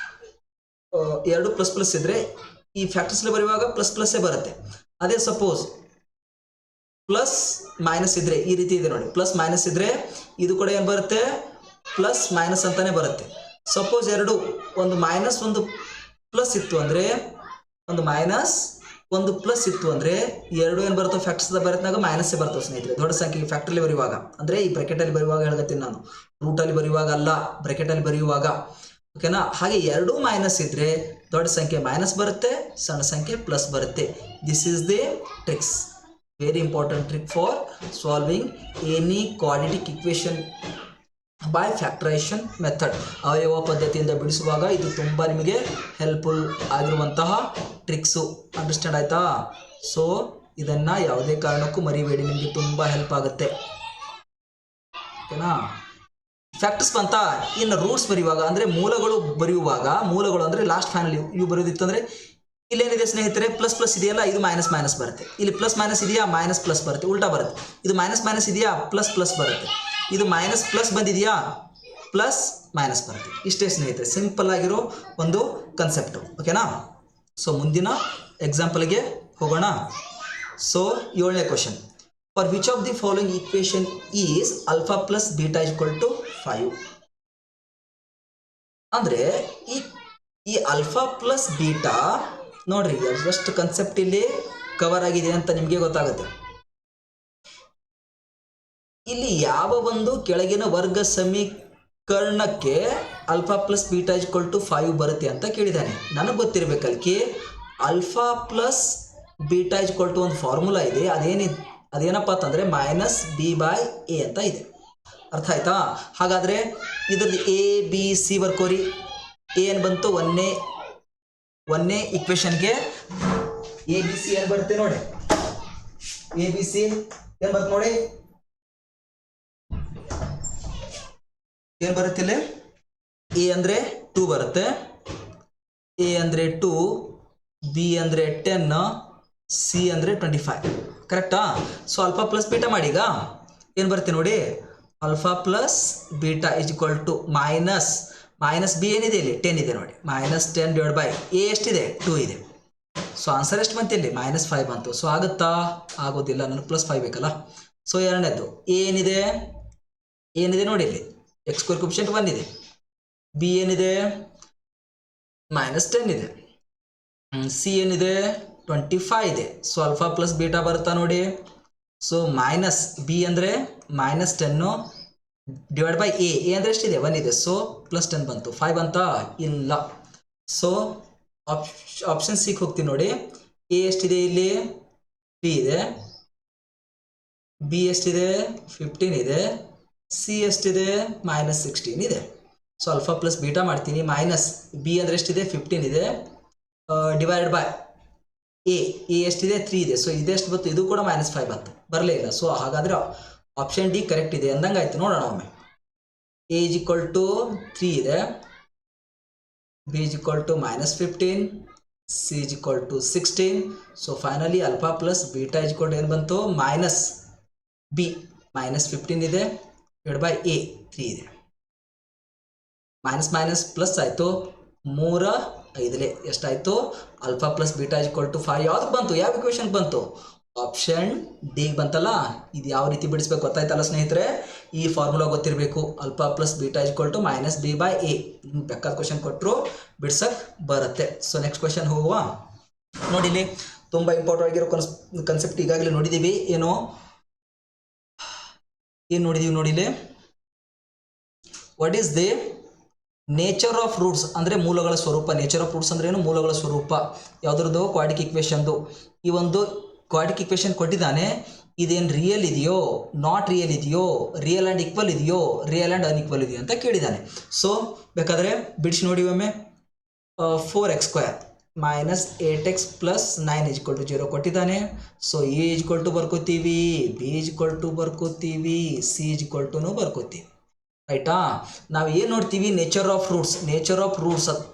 2 ++ ಇದ್ದರೆ ಈ ಫ್ಯಾಕ್ಟರ್ಸ್ಲಿ ಬರೆಯುವಾಗ ++ ಬರುತ್ತೆ. ಅದೇ ಸಪೋಸ್ ಪ್ಲಸ್ ಮೈನಸ್ ಇದ್ದರೆ ಈ ರೀತಿ ಇದೆ ನೋಡಿ, ಪ್ಲಸ್ ಮೈನಸ್ ಇದ್ದರೆ ಇದು ಕೂಡ ಏನು ಬರುತ್ತೆ, ಪ್ಲಸ್ ಮೈನಸ್ ಅಂತಲೇ ಬರುತ್ತೆ. ಸಪೋಸ್ ಒಂದು ಮೈನಸ್ ಒಂದು ಪ್ಲಸ್ ಇತ್ತು ಅಂದರೆ, ಒಂದು ಮೈನಸ್ ಒಂದು ಪ್ಲಸ್ ಇತ್ತು ಅಂದರೆ ಎರಡು ಏನು ಬರ್ತವೆ, ಫ್ಯಾಕ್ಟರ್ಸ್ ಬರೋತ್ನಾಗ ಮೈನಸ್ಸೇ ಬರ್ತವೆ ಸ್ನೇಹಿತರೆ, ದೊಡ್ಡ ಸಂಖ್ಯೆಗೆ ಫ್ಯಾಕ್ಟ್ರಲ್ಲಿ ಬರೆಯುವಾಗ. ಅಂದರೆ ಈ ಬ್ರ್ಯಾಕೆಟಲ್ಲಿ ಬರೆಯುವಾಗ ಹೇಳ್ತೀನಿ ನಾನು, ರೂಟಲ್ಲಿ ಬರೆಯುವಾಗ ಅಲ್ಲ, ಬ್ರ್ಯಾಕೆಟಲ್ಲಿ ಬರೆಯುವಾಗ, ಓಕೆನಾ. ಹಾಗೆ 2 ಮೈನಸ್ ಇದ್ದರೆ ದೊಡ್ಡ ಸಂಖ್ಯೆ ಮೈನಸ್ ಬರುತ್ತೆ, ಸಣ್ಣ ಸಂಖ್ಯೆ ಪ್ಲಸ್ ಬರುತ್ತೆ. This is the tricks, very important trick for solving any quadratic equation by factorisation method. ಅವಯವ ಪದ್ಧತಿಯಿಂದ ಬಿಡಿಸುವಾಗ ಇದು ತುಂಬ ನಿಮಗೆ ಹೆಲ್ಪ್ಫುಲ್ ಆಗಿರುವಂತಹ ಟ್ರಿಕ್ಸು. ಅಂಡರ್ಸ್ಟ್ಯಾಂಡ್ ಆಯಿತಾ? ಸೊ ಇದನ್ನು ಯಾವುದೇ ಕಾರಣಕ್ಕೂ ಮರಿಬೇಡಿ, ನಿಮಗೆ ತುಂಬ ಹೆಲ್ಪ್ ಆಗುತ್ತೆ, ಓಕೆನಾ. ಫ್ಯಾಕ್ಟರ್ಸ್ ಬಂತ. ಇನ್ನು ರೂಟ್ಸ್ ಬರೆಯುವಾಗ ಅಂದರೆ ಮೂಲಗಳು ಬರೆಯುವಾಗ, ಮೂಲಗಳು ಅಂದರೆ ಲಾಸ್ಟ್ ಫೈನಲ್ ಇವು ಬರೆಯೋದಿತ್ತು ಅಂದರೆ ಇಲ್ಲೇನಿದೆ ಸ್ನೇಹಿತರೆ, ಪ್ಲಸ್ ಇದೆಯಲ್ಲ, ಇದು ಮೈನಸ್ ಬರುತ್ತೆ. ಇಲ್ಲಿ ಪ್ಲಸ್ ಮೈನಸ್ ಇದೆಯಾ, ಮೈನಸ್ ಪ್ಲಸ್ ಬರುತ್ತೆ, ಉಲ್ಟಾ ಬರುತ್ತೆ. ಇದು ಮೈನಸ್ ಇದೆಯಾ, ಪ್ಲಸ್ ಬರುತ್ತೆ. ಇದು ಪ್ಲಸ್ ಬಂದಿದೆಯಾ, ಪ್ಲಸ್ ಮೈನಸ್ ಬರುತ್ತೆ. ಇಷ್ಟೇ ಸ್ನೇಹಿತರೆ, ಸಿಂಪಲ್ ಆಗಿರೋ ಒಂದು ಕನ್ಸೆಪ್ಟು, ಓಕೆನಾ. ಸೊ ಮುಂದಿನ ಎಕ್ಸಾಂಪಲ್ಗೆ ಹೋಗೋಣ. ಸೊ 7ನೇ question, for which of the following equation is alpha plus beta equal to 5. ಅಂದರೆ ಈ ಆಲ್ಫಾ ಪ್ಲಸ್ ಬೀಟಾ ನೋಡ್ರಿ, ಎಷ್ಟು ಕನ್ಸೆಪ್ಟ್ ಇಲ್ಲಿ ಕವರ್ ಆಗಿದೆ ಅಂತ ನಿಮಗೆ ಗೊತ್ತಾಗುತ್ತೆ. ಇಲ್ಲಿ ಯಾವ ಒಂದು ಕೆಳಗಿನ ವರ್ಗ ಸಮೀಕರಣಕ್ಕೆ alpha plus beta equal to 5 ಬರುತ್ತೆ ಅಂತ ಕೇಳಿದ್ದಾನೆ. ನನಗೆ ಗೊತ್ತಿರಬೇಕಲ್ಕಿ alpha plus beta equal to ಒಂದು ಫಾರ್ಮುಲಾ ಇದೆ, ಅದೇನಪ್ಪ ಅಂತಂದರೆ -b/a ಅಂತ ಇದೆ. ಅರ್ಥ ಆಯ್ತಾ? ಹಾಗಾದರೆ ಇದರಲ್ಲಿ ABC ಬರ್ಕೋರಿ. ಏನು ಬಂತು, ಒಂದೇ ಇಕ್ವೇಷನ್ಗೆ ABC ಏನು ಬರುತ್ತೆ ನೋಡಿ, ABC ಏನು ಬರುತ್ತೆ ನೋಡಿ, ಏನು ಬರುತ್ತೆ ಇಲ್ಲಿ, A ಅಂದರೆ 2 ಬರುತ್ತೆ, A ಅಂದರೆ 2, B ಅಂದರೆ 10, C ಅಂದರೆ 25. ಕರೆಕ್ಟಾ? ಸೊ ಆಲ್ಫಾ ಪ್ಲಸ್ ಬೀಟಾ ಮಾಡಿ. ಈಗ ಏನು ಬರುತ್ತೆ ನೋಡಿ, alpha plus beta is equal to minus b ಏನಿದೆ ಇಲ್ಲಿ 10 ಇದೆ ನೋಡಿ, -10 A ಎಷ್ಟಿದೆ, 2 ಇದೆ. ಸೊ ಆನ್ಸರ್ ಎಷ್ಟು ಬಂತು ಇಲ್ಲಿ, -5 ಬಂತು. ಸೊ ಆಗುತ್ತಾ, ಆಗೋದಿಲ್ಲ, ನನಗೆ +5 ಬೇಕಲ್ಲ. ಸೊ ಎರಡನೇದು ಏನಿದೆ ನೋಡಿ, ಇಲ್ಲಿ x² ಕೋಎಫಿಷಿಯಂಟ್ 1 ಇದೆ, B ಏನಿದೆ -10 ಇದೆ, C ಏನಿದೆ 25 ಇದೆ. ಸೊ ಆಲ್ಫಾ ಪ್ಲಸ್ ಬೀಟಾ ಬರುತ್ತಾ ನೋಡಿ. ಸೊ B ಅಂದರೆ -10 ಡಿವೈಡ್ ಬೈ A ಅಂದರೆ ಎಷ್ಟಿದೆ, 1 ಇದೆ. ಸೊ +10 ಬಂತು, 5 ಬಂತಾ, ಇಲ್ಲ. ಸೊ ಆಪ್ಷನ್ ಸಿಗೆ ಹೋಗ್ತೀನಿ ನೋಡಿ. A ಎಷ್ಟಿದೆ ಇಲ್ಲಿ, 3 ಇದೆ, B ಎಷ್ಟಿದೆ 15 ಇದೆ, C ಎಷ್ಟಿದೆ -16 ಇದೆ. ಸೊ ಆಲ್ಫಾ ಪ್ಲಸ್ ಬೀಟಾ ಮಾಡ್ತೀನಿ, B ಅಂದರೆ ಎಷ್ಟಿದೆ 15 ಇದೆ, ಡಿವೈಡೆಡ್ ಬೈ A ಎಷ್ಟಿದೆ 3 ಇದೆ. ಸೊ ಇದೆಷ್ಟು ಬಂತು, ಇದು ಕೂಡ -5 ಬಂತು, ಬರಲೇ ಇಲ್ಲ. ಸೊ ಹಾಗಾದರೆ ಆಪ್ಷನ್ ಡಿ ಕರೆಕ್ಟ್ ಇದೆ ಅಂದಂಗೆ ಆಯ್ತು. ನೋಡೋಣ ಒಮ್ಮೆ. A = 3 ಇದೆ, b is equal to -15, c is equal to 16. So finally alpha plus beta is equal to ಏನು ಬಂತು minus b -15 ಇದೆ divided by a 3 ಇದೆ. ಮೈನಸ್ ಮೈನಸ್ ಪ್ಲಸ್ ಆಯಿತು 3 5 ಎಷ್ಟಾಯಿತು alpha plus beta is equal to 5. ಯಾವ್ದಕ್ಕೆ ಬಂತು, ಯಾವ ಇಕ್ವೇಷನ್ ಬಂತು, ಆಪ್ಷನ್ ಡಿ ಬಂತಲ್ಲ. ಇದು ಯಾವ ರೀತಿ ಬಿಡಿಸ್ಬೇಕು ಗೊತ್ತಾಯ್ತಲ್ಲ ಸ್ನೇಹಿತರೆ, ಈ ಫಾರ್ಮುಲಾ ಗೊತ್ತಿರಬೇಕು. Alpha plus beta is equal to minus B by A. ಬೇಕಾದ ಕ್ವಶನ್ ಕೊಟ್ಟರು ಬಿಡ್ಸಕ್ಕೆ ಬರುತ್ತೆ. ಸೊ ನೆಕ್ಸ್ಟ್ ಕ್ವಶನ್ ಹೋಗುವ. ನೋಡಿ ಇಲ್ಲಿ ತುಂಬ ಇಂಪಾರ್ಟೆಂಟ್ ಆಗಿರೋ ಕನ್ಸೆಪ್ಟ್ ಈಗಾಗಲೇ ನೋಡಿದ್ದೀವಿ. ಏನು ನೋಡಿದೀವಿ ನೋಡಿಲಿ, what is the nature of roots ಅಂದರೆ ಮೂಲಗಳ ಸ್ವರೂಪ. ನೇಚರ್ ಆಫ್ ರೂಟ್ಸ್ ಅಂದ್ರೆ ಏನು, ಮೂಲಗಳ ಸ್ವರೂಪ. ಯಾವುದ್ರದ್ದು, ಕ್ವಾಡ್ರಿಕ್ ಇಕ್ವೇಷನ್ದು. ಈ ಒಂದು ಕ್ವಾಡ್ರಿಕ್ ಇಕ್ವೇಷನ್ ಕೊಟ್ಟಿದ್ದಾನೆ, ಇದೇನು ರಿಯಲ್ ಇದೆಯೋ ನಾಟ್ ರಿಯಲ್ ಇದೆಯೋ, ರಿಯಲ್ ಆ್ಯಂಡ್ ಈಕ್ವಲ್ ಇದೆಯೋ, ರಿಯಲ್ ಆ್ಯಂಡ್ ಅನ್ಈಕ್ವಲ್ ಇದೆಯೋ ಅಂತ ಕೇಳಿದ್ದಾನೆ. ಸೊ ಬೇಕಾದರೆ ಬಿಡಿಸಿ ನೋಡಿ ಒಮ್ಮೆ. 4x² minus 8x plus 9 equal to 0 ಕೊಟ್ಟಿದ್ದಾನೆ. ಸೊ ಎ ಈಕ್ವಲ್ ಟು ಬರ್ಕೋತೀವಿ, ಬಿ ಈಕ್ವಲ್ ಟು ಬರ್ಕೋತೀವಿ, ಸಿ ಈಕ್ವಲ್ ಟುನು ಬರ್ಕೋತೀವಿ. ರೈಟಾ. ನಾವು ಏನು ನೋಡ್ತೀವಿ, nature of roots. Nature of roots ಅಂತ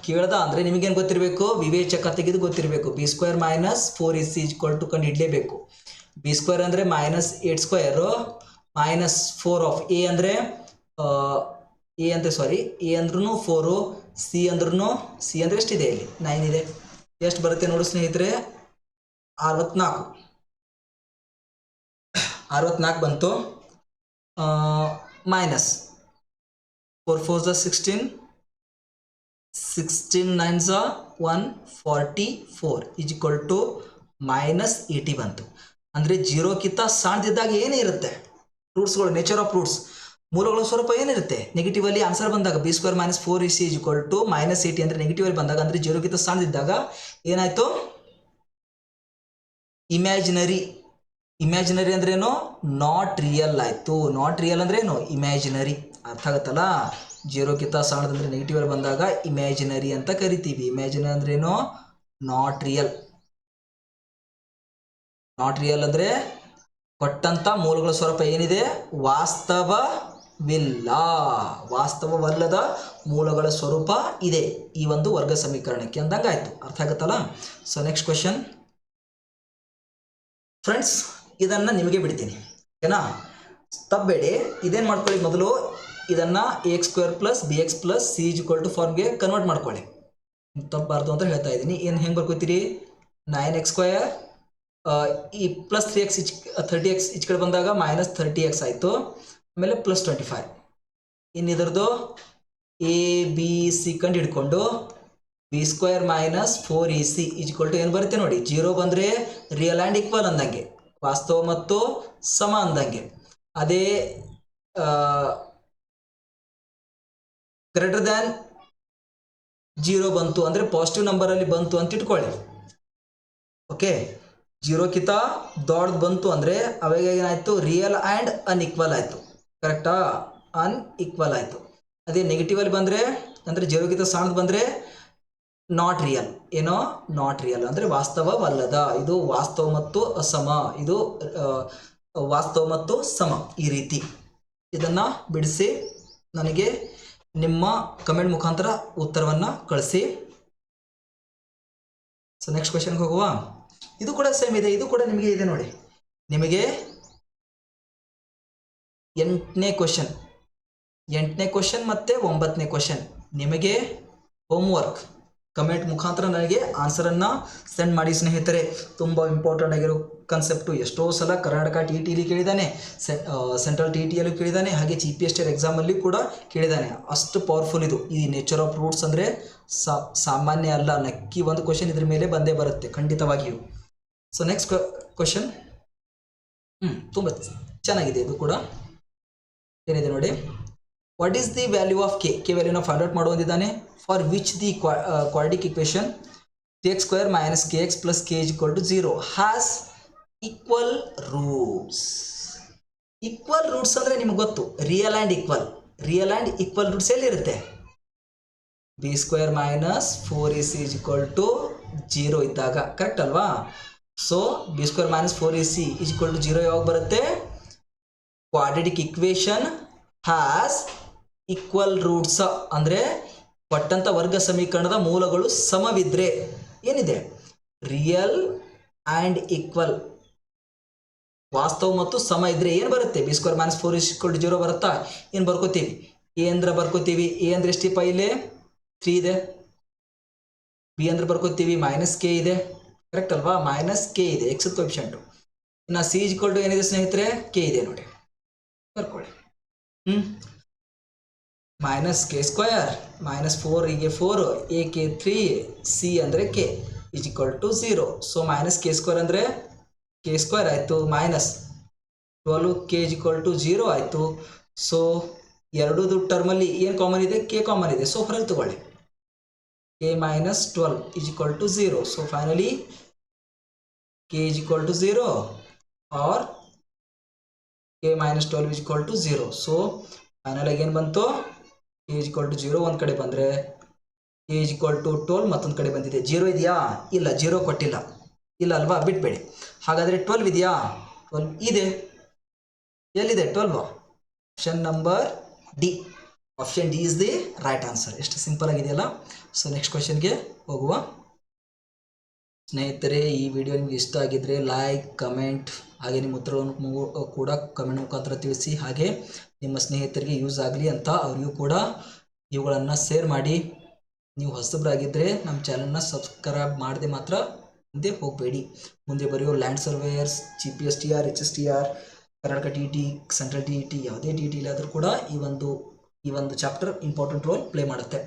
ಕೇಳ್ದ ಅಂದರೆ ನಿಮಗೇನು ಗೊತ್ತಿರಬೇಕು, ವಿವೇಚಕ ತೆಗೆದು ಗೊತ್ತಿರಬೇಕು. b² minus 4ac equal to ಕಂಡು ಹಿಡಲೇಬೇಕು. b² ಅಂದರೆ -8² ಮೈನಸ್ 4 ಆಫ್ ಎ ಅಂದರೆ ಎ ಅಂದ್ರೂ 4, ಸಿ ಅಂದರೆ ಎಷ್ಟಿದೆ ಇಲ್ಲಿ 9 ಇದೆ. ಎಷ್ಟು ಬರುತ್ತೆ ನೋಡು ಸ್ನೇಹಿತರೆ, 64 ಬಂತು. ಮೈನಸ್ 4 4 16, 16 9 144 ಈಸ್ ಈಕ್ವಲ್ ಟು -80 ಬಂತು. ಅಂದರೆ 0ಕ್ಕಿಂತ ಸಣ್ಣದಿದ್ದಾಗ ಏನೇ ಇರುತ್ತೆ ರೂಟ್ಸ್ಗಳು, ನೇಚರ್ ಆಫ್ ರೂಟ್ಸ್, ಮೂಲಗಳ ಸ್ವರೂಪ ಏನಿರುತ್ತೆ, ನೆಗೆಟಿವ್ ಅಲ್ಲಿ ಆನ್ಸರ್ ಬಂದಾಗ b² minus 4ac is equal to -80 ಅಂದರೆ ನೆಗೆಟಿವ್ ಅಲ್ಲಿ ಬಂದಾಗ, ಅಂದರೆ 0ಕ್ಕಿಂತ ಸಣ್ಣದಿದ್ದಾಗ ಏನಾಯ್ತು, ಇಮ್ಯಾಜಿನರಿ ಅಂದ್ರೇನು, ನಾಟ್ ರಿಯಲ್ ಆಯಿತು. ನಾಟ್ ರಿಯಲ್ ಅಂದ್ರೆ ಏನು, ಇಮ್ಯಾಜಿನರಿ. ಅರ್ಥ ಆಗುತ್ತಲ್ಲ. 0ಕ್ಕಿಂತ ಸಣ್ಣದಂದ್ರೆ ನೆಗೆಟಿವ್ ಅಲ್ಲಿ ಬಂದಾಗ ಇಮ್ಯಾಜಿನರಿ ಅಂತ ಕರಿತೀವಿ. ಇಮ್ಯಾಜಿನರಿ ಅಂದ್ರೇನು, ನಾಟ್ ರಿಯಲ್. ನಾಟ್ ರಿಯಲ್ ಅಂದರೆ ಕೊಟ್ಟಂತ ಮೂಲಗಳ ಸ್ವರೂಪ ಏನಿದೆ, ವಾಸ್ತವವಲ್ಲದ ಮೂಲಗಳ ಸ್ವರೂಪ ಇದೆ ಈ ಒಂದು ವರ್ಗ ಸಮೀಕರಣಕ್ಕೆ ಅಂದಂಗಾಯ್ತು. ಅರ್ಥ ಆಗುತ್ತಲ್ಲ. ಸೊ ನೆಕ್ಸ್ಟ್ ಕ್ವಶನ್ ಫ್ರೆಂಡ್ಸ್, ಇದನ್ನು ನಿಮಗೆ ಬಿಡ್ತೀನಿ, ಓಕೆನಾ. ತಪ್ಪಬೇಡಿ, ಇದೇನು ಮಾಡ್ಕೊಳ್ಳಿ, ಮೊದಲು ಇದನ್ನು ax² plus bx plus c equal to ಫಾರ್ಮ್ಗೆ ಕನ್ವರ್ಟ್ ಮಾಡ್ಕೊಳ್ಳಿ. ತಪ್ಪಬಾರ್ದು ಅಂತ ಹೇಳ್ತಾ ಇದ್ದೀನಿ. ಏನು ಹೆಂಗೆ ಬರ್ಕೋತೀರಿ, 9x² ಈ ಪ್ಲಸ್ 30x ಈಚ್ ಕಡೆ ಬಂದಾಗ -30x ಆಯಿತು. ಆಮೇಲೆ ಪ್ಲಸ್ 25. ಇನ್ನು ಇದರದ್ದು ABC ಕಂಡು ಹಿಡ್ಕೊಂಡು b² minus 4ac equal to ಏನು ಬರುತ್ತೆ ನೋಡಿ, 0 ಬಂದರೆ ರಿಯಲ್ ಆ್ಯಂಡ್ ಈಕ್ವಲ್ ಅಂದಂಗೆ, ವಾಸ್ತವ ಮತ್ತು ಸಮ ಅಂದಂಗೆ. ಅದೇ ಗ್ರೇಟರ್ ದ್ಯಾನ್ 0 ಬಂತು ಅಂದರೆ ಪಾಸಿಟಿವ್ ನಂಬರಲ್ಲಿ ಬಂತು ಅಂತ ಇಟ್ಕೊಳ್ಳಿ. ಓಕೆ, 0ಕ್ಕಿಂತ ದೊಡ್ಡದು ಬಂತು ಅಂದರೆ ಅವಾಗ ಏನಾಯಿತು, ರಿಯಲ್ ಆ್ಯಂಡ್ ಅನ್ಈಕ್ವಲ್ ಆಯಿತು. ಕರೆಕ್ಟಾ, ಅನ್ಈಕ್ವಲ್ ಆಯಿತು. ಅದೇ ನೆಗೆಟಿವ್ ಅಲ್ಲಿ ಬಂದರೆ, ಅಂದರೆ 0ಕ್ಕಿಂತ ಸಣ್ಣದು ಬಂದರೆ ನಾಟ್ ರಿಯಲ್. ಏನೋ ನಾಟ್ ರಿಯಲ್ ಅಂದರೆ ವಾಸ್ತವವಲ್ಲದ. ಇದು ವಾಸ್ತವ ಮತ್ತು ಅಸಮ, ಇದು ವಾಸ್ತವ ಮತ್ತು ಸಮ. ಈ ರೀತಿ ಇದನ್ನು ಬಿಡಿಸಿ ನನಗೆ ನಿಮ್ಮ ಕಮೆಂಟ್ ಮುಖಾಂತರ ಉತ್ತರವನ್ನು ಕಳಿಸಿ. ಸೊ ನೆಕ್ಸ್ಟ್ ಕ್ವೆಶ್ಚನ್ಗೆ ಹೋಗುವ. ಇದು ಕೂಡ ಸೇಮ್ ಇದೆ, ಇದು ಕೂಡ ನಿಮಗೆ ಇದೆ ನೋಡಿ. ನಿಮಗೆ 8ನೇ ಕ್ವೆಶ್ಚನ್ ಮತ್ತು 9ನೇ ಕ್ವೆಶ್ಚನ್ ನಿಮಗೆ ಹೋಮ್ವರ್ಕ್ ಕಮೆಂಟ್ ಮುಖಾಂತರ ನನಗೆ ಆನ್ಸರನ್ನು ಸೆಂಡ್ ಮಾಡಿ ಸ್ನೇಹಿತರೆ. ತುಂಬ ಇಂಪಾರ್ಟೆಂಟ್ ಆಗಿರೋ ಕನ್ಸೆಪ್ಟು. ಎಷ್ಟೋ ಸಲ ಕರ್ನಾಟಕ TTಲಿ ಕೇಳಿದ್ದಾನೆ, ಸೆಂಟ್ರಲ್ TTಯಲ್ಲೂ ಕೇಳಿದ್ದಾನೆ, ಹಾಗೆ GPST ಎಕ್ಸಾಮಲ್ಲಿ ಕೂಡ ಕೇಳಿದ್ದಾನೆ. ಅಷ್ಟು ಪವರ್ಫುಲ್ ಇದು. ಈ ನೇಚರ್ ಆಫ್ ರೂಟ್ಸ್ ಅಂದರೆ ಸಾಮಾನ್ಯ ಅಲ್ಲ. ನಕ್ಕಿ ಒಂದು ಕ್ವೆಶ್ಚನ್ ಇದ್ರ ಮೇಲೆ ಬಂದೇ ಬರುತ್ತೆ ಖಂಡಿತವಾಗಿಯೂ. ಸೊ ನೆಕ್ಸ್ಟ್ ಕ್ವೆಶ್ಚನ್ ತುಂಬ ಚೆನ್ನಾಗಿದೆ. ಇದು ಕೂಡ ಏನಿದೆ ನೋಡಿ. What is the value of K ವ್ಯಾಲ್ಯೂನ ಫೈಂಡ್ ಔಟ್ ಮಾಡುವಂದಿದ್ದಾನೆ. For which the quadratic equation tx² minus kx plus k equal to 0 has equal roots. Equal roots ಅಂದರೆ ನಿಮ್ಗೆ ಗೊತ್ತು, ರಿಯಲ್ ಆ್ಯಂಡ್ ಈಕ್ವಲ್ ರೂಟ್ಸ್ ಎಲ್ಲಿರುತ್ತೆ, b² minus 4ac equal to 0 ಇದ್ದಾಗ. Correct ಅಲ್ವಾ. So b² minus 4ac equal to 0 ಯಾವಾಗ ಬರುತ್ತೆ, quadratic equation has equal roots ಅಂದರೆ ಕೊಟ್ಟಂತ ವರ್ಗ ಸಮೀಕರಣದ ಮೂಲಗಳು ಸಮವಿದ್ರೆ ಏನಿದೆ ರಿಯಲ್ ಆ್ಯಂಡ್ ಈಕ್ವಲ್, ವಾಸ್ತವ ಮತ್ತು ಸಮ ಇದ್ರೆ ಏನು ಬರುತ್ತೆ ಬಿ ಸ್ಕ್ವೇರ್ ಮೈನಸ್ 4 0 ಬರುತ್ತಾ? ಏನು ಬರ್ಕೋತೀವಿ? ಎ ಅಂದ್ರೆ ಬರ್ಕೋತೀವಿ. ಎ ಅಂದ್ರೆ ಎಷ್ಟಿಪ್ಪ ಇಲ್ಲಿ 3 ಇದೆ. ಬಿ ಅಂದ್ರೆ ಬರ್ಕೋತೀವಿ ಮೈನಸ್ ಕೆ ಇದೆ, ಕರೆಕ್ಟ್ ಅಲ್ವಾ? ಮೈನಸ್ ಕೆ ಇದೆ ಎಕ್ಸ್ ಕೋಎಫಿಷಿಯಂಟು. ಇನ್ನು ಸಿ ಇಸ್ ಈಕ್ವಲ್ ಟು ಏನಿದೆ ಸ್ನೇಹಿತರೆ? ಕೆ ಇದೆ ನೋಡಿ, ಬರ್ಕೊಳ್ಳಿ. ಮೈನಸ್ ಕೆ ಸ್ಕ್ವಯರ್ ಮೈನಸ್ 4 ಗೆ 4, ಎ ಕೆ 3, ಸಿ ಅಂದರೆ K is equal to 0. So minus K square ಅಂದರೆ ಕೆ ಸ್ಕ್ವೇರ್ ಆಯಿತು, minus 12 K is equal to 0 ಆಯಿತು. ಸೊ ಎರಡೂ ಟರ್ಮಲ್ಲಿ ಏನು ಕಾಮನ್ ಇದೆ? ಕೆ ಕಾಮನ್ ಇದೆ. ಸೊ ಹೊರಗೆ ತಗೊಳ್ಳಿ, K minus 12 is equal to 0. So finally K is equal to 0 or K minus 12 is equal to 0. So final ಆಗಿ ಏನು ಬಂತು? ಕೆ ಇಸ್ ಈಕ್ವಲ್ ಟು 0 ಒಂದು ಕಡೆ ಬಂದರೆ ಕೆ ಇಸ್ ಈಕ್ವಲ್ ಟು 12 ಮತ್ತೊಂದು ಕಡೆ ಬಂದಿದೆ. 0 ಇದೆಯಾ? ಇಲ್ಲ, 0 ಕೊಟ್ಟಿಲ್ಲ, ಇಲ್ಲ ಅಲ್ವಾ? ಬಿಟ್ಬೇಡಿ. ಹಾಗಾದರೆ 12 ಇದೆಯಾ? 12 ಇದೆ. ಎಲ್ಲಿದೆ 12? Option number D. Option D is the right answer. ಎಷ್ಟು ಸಿಂಪಲ್ ಆಗಿದೆಯಲ್ಲ. ಸೊ ನೆಕ್ಸ್ಟ್ ಕ್ವೆಶನ್ಗೆ ಹೋಗುವ. ಸ್ನೇಹಿತರೆ, ಈ ವಿಡಿಯೋ ನಿಮ್ಗೆ ಇಷ್ಟ ಆಗಿದ್ರೆ ಲೈಕ್, ಕಮೆಂಟ್, ಹಾಗೆ ನಿಮ್ಮ ಉತ್ತರವನ್ನು ಕೂಡ ಕಮೆಂಟ್ ಮುಖಾಂತರ ತಿಳಿಸಿ. ಹಾಗೆ ನಿಮ್ಮ ಸ್ನೇಹಿತರಿಗೆ ಯೂಸ್ ಆಗಲಿ ಅಂತ ಅವರಿಗೂ ಕೂಡ ಇವುಗಳನ್ನು ಶೇರ್ ಮಾಡಿ. ನೀವು ಹೊಸಬರಾಗಿದ್ದರೆ ನಮ್ಮ ಚಾನಲ್ನ ಸಬ್ಸ್ಕ್ರೈಬ್ ಮಾಡದೆ ಮಾತ್ರ ಮುಂದೆ ಹೋಗಬೇಡಿ. ಮುಂದೆ ಬರೆಯೋ land surveyors, GPSTR, HSTR, Karnataka TET, central TET, ಯಾವುದೇ TET ಇಲ್ಲಾದರೂ ಕೂಡ ಈ ಒಂದು ಚಾಪ್ಟರ್ ಇಂಪಾರ್ಟೆಂಟ್ ರೋಲ್ ಪ್ಲೇ ಮಾಡುತ್ತೆ.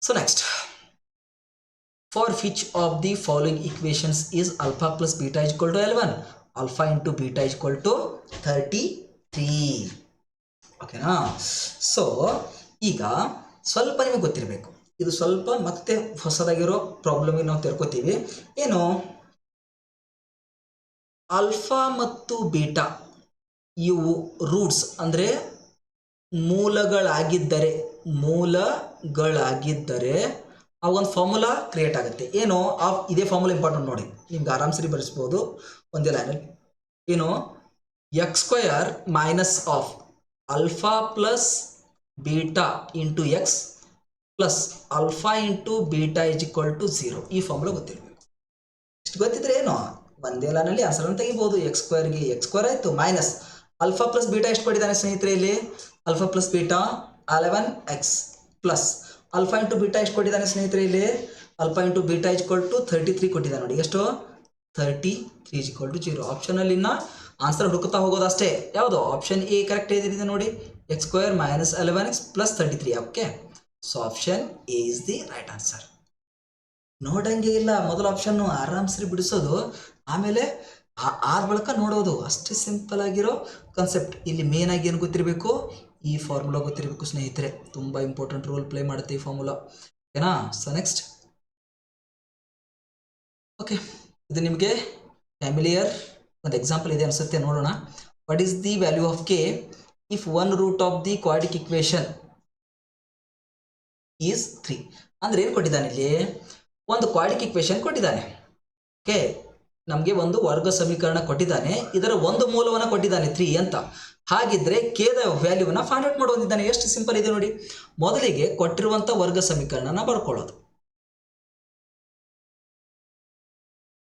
So next, for which of the following equations is alpha plus beta is equal to L1? Alpha into beta is equal to 33. ಓಕೆನಾ? So ಈಗ ಸ್ವಲ್ಪ ನಿಮಗೆ ಗೊತ್ತಿರಬೇಕು, ಇದು ಸ್ವಲ್ಪ ಮತ್ತೆ ಹೊಸದಾಗಿರೋ ಪ್ರಾಬ್ಲಮಿಗೆ ನಾವು ತೆರ್ಕೋತೀವಿ. ಏನು? ಆಲ್ಫಾ ಮತ್ತು ಬೀಟಾ ಇವು ರೂಟ್ಸ್ ಅಂದರೆ ಮೂಲಗಳಾಗಿದ್ದರೆ ಆ ಒಂದು ಫಾರ್ಮುಲಾ ಕ್ರಿಯೇಟ್ ಆಗುತ್ತೆ. ಏನು? ಇದೇ ಫಾರ್ಮುಲಾ ಇಂಪಾರ್ಟೆಂಟ್ ನೋಡಿ, ನಿಮ್ಗೆ ಆರಾಮ್ಸರಿ ಬರೆಸ್ಬೋದು ಒಂದೇ ಲೈನಲ್ಲಿ. ಏನು? X square minus of alpha plus beta into X plus alpha into beta is equal to 0. ಈ ಫಾರ್ಮುಲಾ ಗೊತ್ತಿರಬೇಕು. ಇಷ್ಟು ಗೊತ್ತಿದ್ರೆ ಏನು ಒಂದೇ ಲೈನಲ್ಲಿ ಆನ್ಸರನ್ನು ತೆಗಿಬೋದು. ಎಕ್ಸ್ ಸ್ಕ್ವೇರ್ಗೆ ಎಕ್ಸ್ ಸ್ಕ್ವೇರ್ ಆಯಿತು, ಮೈನಸ್ ಆಲ್ಫಾ ಪ್ಲಸ್ ಬೀಟಾ ಎಷ್ಟು ಕೊಟ್ಟಿದ್ದಾನೆ ಸ್ನೇಹಿತರೆ? ಇಲ್ಲಿ alpha plus beta 11x plus alpha into beta ಎಷ್ಟು ಕೊಟ್ಟಿದ್ದಾನೆ ಸ್ನೇಹಿತರೆ? ಇಲ್ಲಿ alpha into beta is equal to 33 ಕೊಟ್ಟಿದ್ದಾನೆ ನೋಡಿ. ಎಷ್ಟು? 33 ಇಸ್ ಈಕ್ವಲ್ ಟು 0. ಆಪ್ಷನಲ್ಲಿ ಇನ್ನು ಆನ್ಸರ್ ಹುಡುಕ್ತಾ ಹೋಗೋದು ಅಷ್ಟೇ. ಯಾವುದು? ಆಪ್ಷನ್ ಎ ಕರೆಕ್ಟ್ ಇದೆ ನೋಡಿ, X square minus 11x plus 33. Okay, so option A is the right answer. ನೋಡಂಗೆ ಇಲ್ಲ, ಮೊದಲ ಆಪ್ಷನ್ನು ಆರಾಮ್ಸರಿ ಬಿಡಿಸೋದು, ಆಮೇಲೆ ಆದ ಬಳಿಕ ನೋಡೋದು. ಅಷ್ಟೇ ಸಿಂಪಲ್ ಆಗಿರೋ ಕಾನ್ಸೆಪ್ಟ್. ಇಲ್ಲಿ ಮೇನ್ ಆಗಿ ಏನು ಗೊತ್ತಿರಬೇಕು? ಈ ಫಾರ್ಮುಲಾ ಗೊತ್ತಿರಬೇಕು ಸ್ನೇಹಿತರೆ. ತುಂಬ ಇಂಪಾರ್ಟೆಂಟ್ ರೋಲ್ ಪ್ಲೇ ಮಾಡುತ್ತೆ ಈ ಫಾರ್ಮುಲಾ. ಓಕೆನಾ? ಸೊ ನೆಕ್ಸ್ಟ್, ಓಕೆ, ಇದು ನಿಮಗೆ ಫ್ಯಾಮಿಲಿಯರ್ ಒಂದು ಎಕ್ಸಾಂಪಲ್ ಇದೆ ಅನಿಸುತ್ತೆ, ನೋಡೋಣ. What is the value of K if one root of the quadratic equation is 3? ಅಂದ್ರೆ ಏನು ಕೊಟ್ಟಿದ್ದಾನೆ ಇಲ್ಲಿ? ಒಂದು ಕ್ವಾಡ್ರಿಕ್ ಇಕ್ವೇಷನ್ ಕೊಟ್ಟಿದ್ದಾನೆ. ಓಕೆ, ನಮಗೆ ಒಂದು ವರ್ಗ ಸಮೀಕರಣ ಕೊಟ್ಟಿದ್ದಾನೆ, ಇದರ ಒಂದು ಮೂಲವನ್ನು ಕೊಟ್ಟಿದ್ದಾನೆ 3 ಅಂತ. ಹಾಗಿದ್ರೆ ಕೇದ ವ್ಯಾಲ್ಯೂವನ್ನು ಫೈಂಡ್ ಔಟ್ ಮಾಡೋದಿದ್ದಾನೆ. ಎಷ್ಟು ಸಿಂಪಲ್ ಇದೆ ನೋಡಿ. ಮೊದಲಿಗೆ ಕೊಟ್ಟಿರುವಂಥ ವರ್ಗ ಸಮೀಕರಣನ ಬರ್ಕೊಳ್ಳೋದು.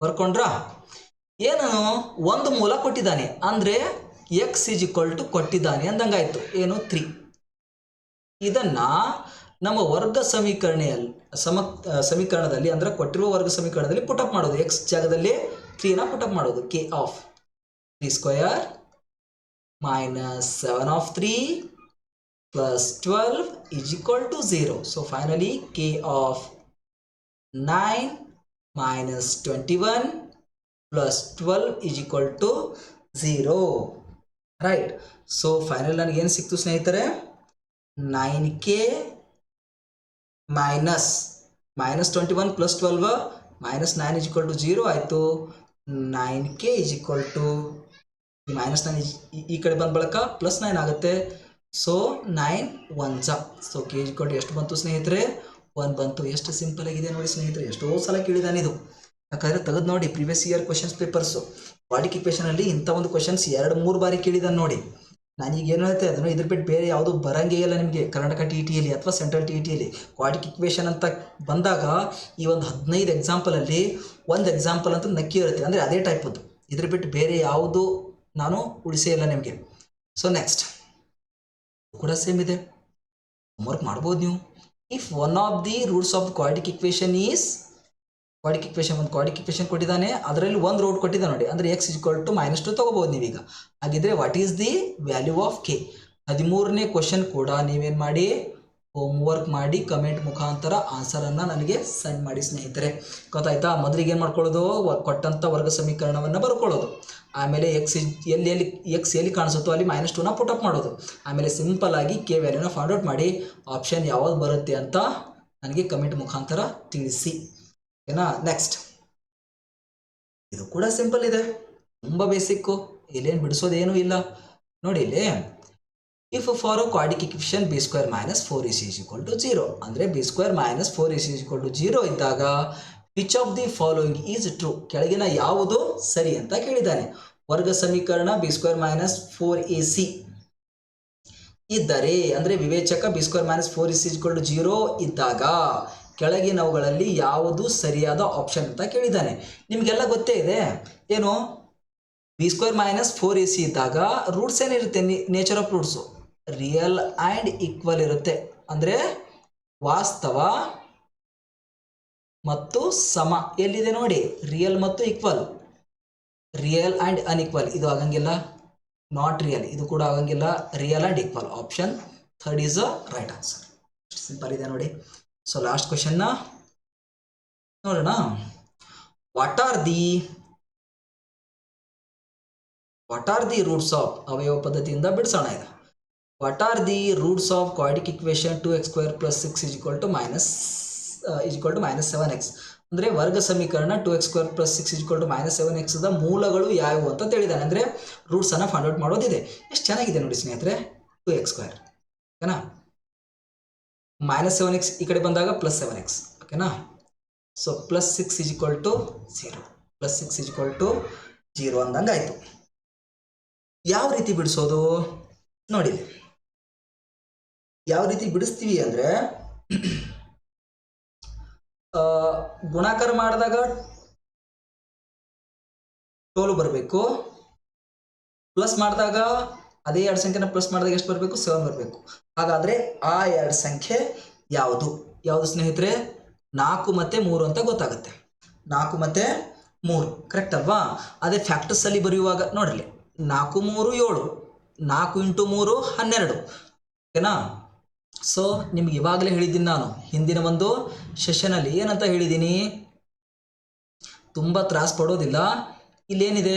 ಬರ್ಕೊಂಡ್ರಾ? ಏನು? ಒಂದು ಮೂಲ ಕೊಟ್ಟಿದ್ದಾನೆ ಅಂದರೆ ಎಕ್ಸ್ ಇಸ್ ಈಕ್ವಲ್ ಟು ಕೊಟ್ಟಿದ್ದಾನೆ ಅಂದಂಗಾಯ್ತು. ಏನು? 3. ಇದನ್ನ ನಮ್ಮ ವರ್ಗ ಸಮೀಕರಣದಲ್ಲಿ ಅಂದ್ರೆ ಕೊಟ್ಟಿರುವ ವರ್ಗ ಸಮೀಕರಣದಲ್ಲಿ ಪುಟಪ್ ಮಾಡೋದು. ಎಕ್ಸ್ ಜಾಗದಲ್ಲಿ 3ನ ಪುಟಪ್ ಮಾಡೋದು. K of 3 square minus 7 of 3 plus 12 is equal to 0. So finally k of 9 minus 21 plus 12 is equal to 0. Right. So finally ನನಗೆ ಏನು ಸಿಕ್ತು ಸ್ನೇಹಿತರೆ? 9k minus 21 plus 12 minus 9 is equal to 0 ಆಯಿತು. 9k is equal to minus 9 ಈ ಕಡೆ ಬಂದ ಬಳಿಕ plus 9 ಆಗುತ್ತೆ. So 9 1 so K is equal to ಎಷ್ಟು ಬಂತು ಸ್ನೇಹಿತರೆ? 1 ಬಂತು. ಎಷ್ಟು ಸಿಂಪಲ್ ಆಗಿದೆ ನೋಡಿ ಸ್ನೇಹಿತರೆ. ಎಷ್ಟೋ ಸಲ ಕೇಳಿದಾನೆ ಇದು. ಯಾಕಂದರೆ ತೆಗೆದು ನೋಡಿ ಪ್ರೀವಿಯಸ್ ಇಯರ್ ಕ್ವಶನ್ಸ್ ಪೇಪರ್ಸು. ಕ್ವಾಡ್ರಿಕ್ ಇಕ್ವೇಷನಲ್ಲಿ ಇಂಥ ಒಂದು ಕ್ವಶನ್ಸ್ 2-3 ಬಾರಿ ಕೇಳಿದಾನೆ ನೋಡಿ. ನಾನೀಗ ಏನು ಹೇಳ್ತೆ ಅದನ್ನು ಇದ್ರ ಬಿಟ್ಟು ಬೇರೆ ಯಾವುದು ಬರಂಗೇ ಇಲ್ಲ ನಿಮಗೆ ಕರ್ನಾಟಕ ಟಿ ಟಿಯಲ್ಲಿ ಅಥವಾ ಸೆಂಟ್ರಲ್ ಟಿ ಟಿಯಲ್ಲಿ. ಕ್ವಾಡ್ರಿಕ್ ಇಕ್ವೇಷನ್ ಅಂತ ಬಂದಾಗ ಈ ಒಂದು 15 ಎಕ್ಸಾಂಪಲಲ್ಲಿ ಒಂದು ಎಕ್ಸಾಂಪಲ್ ಅಂತ ನಕ್ಕಿ ಇರುತ್ತೆ, ಅಂದರೆ ಅದೇ ಟೈಪದ್ದು. ಇದ್ರ ಬಿಟ್ಟು ಬೇರೆ ಯಾವುದು ನಾನು ಉಳಿಸೇ ಇಲ್ಲ ನಿಮಗೆ. ಸೊ ನೆಕ್ಸ್ಟ್ ಕೂಡ ಸೇಮ್ ಇದೆ, ಹೋಮ್ವರ್ಕ್ ಮಾಡ್ಬೋದು ನೀವು. If one of the roots of quadratic equation is quadratic equation ಕೊಟ್ಟಿದ್ದಾನೆ, ಅದರಲ್ಲಿ ಒಂದು ರೂಟ್ ಕೊಟ್ಟಿದ್ದಾನೆ ನೋಡಿ, ಅಂದರೆ x = -2 ತಗೋಬೋದು ನೀವೀಗ. ಹಾಗಿದ್ರೆ what is the value of k? 13ನೇ ಕ್ವಶನ್ ಕೂಡ ನೀವೇನು ಮಾಡಿ ಹೋಮ್ವರ್ಕ್ ಮಾಡಿ ಕಮೆಂಟ್ ಮುಖಾಂತರ ಆನ್ಸರನ್ನು ನನಗೆ ಸೆಂಡ್ ಮಾಡಿ ಸ್ನೇಹಿತರೆ. ಗೊತ್ತಾಯ್ತಾ? ಮೊದಲಿಗೆ ಏನು ಮಾಡ್ಕೊಳ್ಳೋದು, ಕೊಟ್ಟಂಥ ವರ್ಗ ಸಮೀಕರಣವನ್ನು ಬರ್ಕೊಳ್ಳೋದು, ಆಮೇಲೆ ಎಕ್ಸ್ ಎಲ್ಲಿ ಕಾಣಿಸುತ್ತೋ ಅಲ್ಲಿ -2ನ ಪುಟಪ್ ಮಾಡೋದು, ಆಮೇಲೆ ಸಿಂಪಲ್ ಆಗಿ k ವ್ಯಾಲ್ಯೂನ ಫೈಂಡ್ ಔಟ್ ಮಾಡಿ ಆಪ್ಷನ್ ಯಾವುದು ಬರುತ್ತೆ ಅಂತ ನನಗೆ ಕಮೆಂಟ್ ಮುಖಾಂತರ ತಿಳಿಸಿ. ಓಕೆನಾ? ನೆಕ್ಸ್ಟ್ ಇದು ಕೂಡ ಸಿಂಪಲ್ ಇದೆ, ತುಂಬ ಬೇಸಿಕ್ಕು, ಇಲ್ಲೇನು ಬಿಡಿಸೋದೇನೂ ಇಲ್ಲ. ನೋಡಿ ಇಲ್ಲಿ, if for ಕ್ವಾಡ್ರಿಕ್ equation b² - 4ac = 0, ಅಂದರೆ b² - 4ac = 0 ಇದ್ದಾಗ which of the following is true? ಕೆಳಗಿನ ಯಾವುದು ಸರಿ ಅಂತ ಕೇಳಿದ್ದಾನೆ. ವರ್ಗ ಸಮೀಕರಣ b² - 4ac ಇದ್ದರೆ, ಅಂದರೆ ವಿವೇಚಕ b² - 4ac = 0 ಇದ್ದಾಗ ಕೆಳಗಿನವುಗಳಲ್ಲಿ ಯಾವುದು ಸರಿಯಾದ ಆಪ್ಷನ್ ಅಂತ ಕೇಳಿದ್ದಾನೆ. ನಿಮಗೆಲ್ಲ ಗೊತ್ತೇ ಇದೆ ಏನು, b² - 4ac ಇದ್ದಾಗ ರೂಟ್ಸ್ ಏನಿರುತ್ತೆ, nature of roots real and equal ಇರುತ್ತೆ, ಅಂದರೆ ವಾಸ್ತವ ಮತ್ತು ಸಮ. ಎಲ್ಲಿದೆ ನೋಡಿ, ರಿಯಲ್ ಮತ್ತು ಈಕ್ವಲ್. ರಿಯಲ್ ಆ್ಯಂಡ್ ಅನ್ಈಕ್ವಲ್ ಇದು ಆಗಂಗಿಲ್ಲ, ನಾಟ್ ರಿಯಲ್ ಇದು ಕೂಡ ಆಗಂಗಿಲ್ಲ, real and equal. Option 3 is a right answer. Simple ಇದೆ ನೋಡಿ. ಸೊ ಲಾಸ್ಟ್ ಕ್ವಶನ್ನ ನೋಡೋಣ. What are the roots of ಅವಯವ ಪದ್ಧತಿಯಿಂದ ಬಿಡಿಸೋಣ ಇದು. What are the roots of quadratic equation 2x² + 6 = -7x? ಅಂದರೆ ವರ್ಗ ಸಮೀಕರಣ 2x² + 6 = -7x ದ ಮೂಲಗಳು ಯಾವುವು ಅಂತ ತಿಳಿದಾನೆ, ಅಂದರೆ ರೂಟ್ಸನ್ನು ಫೈಂಡ್ ಔಟ್ ಮಾಡೋದಿದೆ. ಎಷ್ಟು ಚೆನ್ನಾಗಿದೆ ನೋಡಿ ಸ್ನೇಹಿತರೆ, 2x², ಓಕೆನಾ, -7x ಈ ಕಡೆ ಬಂದಾಗ +7x, ಓಕೆನಾ. ಸೊ +6 = 0, +6 = 0 ಅಂದಂಗೆ ಆಯಿತು. ಯಾವ ರೀತಿ ಬಿಡಿಸೋದು ನೋಡಿ, ಯಾವ ರೀತಿ ಬಿಡಿಸ್ತೀವಿ ಅಂದರೆ ಗುಣಾಕಾರ ಮಾಡಿದಾಗ ಟೋಲು ಬರಬೇಕು, ಪ್ಲಸ್ ಮಾಡಿದಾಗ ಅದೇ 2 ಸಂಖ್ಯೆನ ಪ್ಲಸ್ ಮಾಡಿದಾಗ ಎಷ್ಟು ಬರಬೇಕು, 7 ಬರಬೇಕು. ಹಾಗಾದರೆ ಆ 2 ಸಂಖ್ಯೆ ಯಾವುದು ಸ್ನೇಹಿತರೆ? 4 ಮತ್ತು 3 ಅಂತ ಗೊತ್ತಾಗುತ್ತೆ. 4 ಮತ್ತು 3 ಕರೆಕ್ಟ್ ಅಲ್ವಾ? ಅದೇ ಫ್ಯಾಕ್ಟರ್ಸಲ್ಲಿ ಬರೆಯುವಾಗ ನೋಡಿರಿ, 4 3 7, 4 × 3 12, ಓಕೆನಾ. ಸೊ ನಿಮ್ಗೆ ಇವಾಗಲೇ ಹೇಳಿದ್ದೀನಿ ನಾನು ಹಿಂದಿನ ಒಂದು ಸೆಷನಲ್ಲಿ ಏನಂತ ಹೇಳಿದ್ದೀನಿ, ತುಂಬ ತ್ರಾಸ ಪಡೋದಿಲ್ಲ. ಇಲ್ಲೇನಿದೆ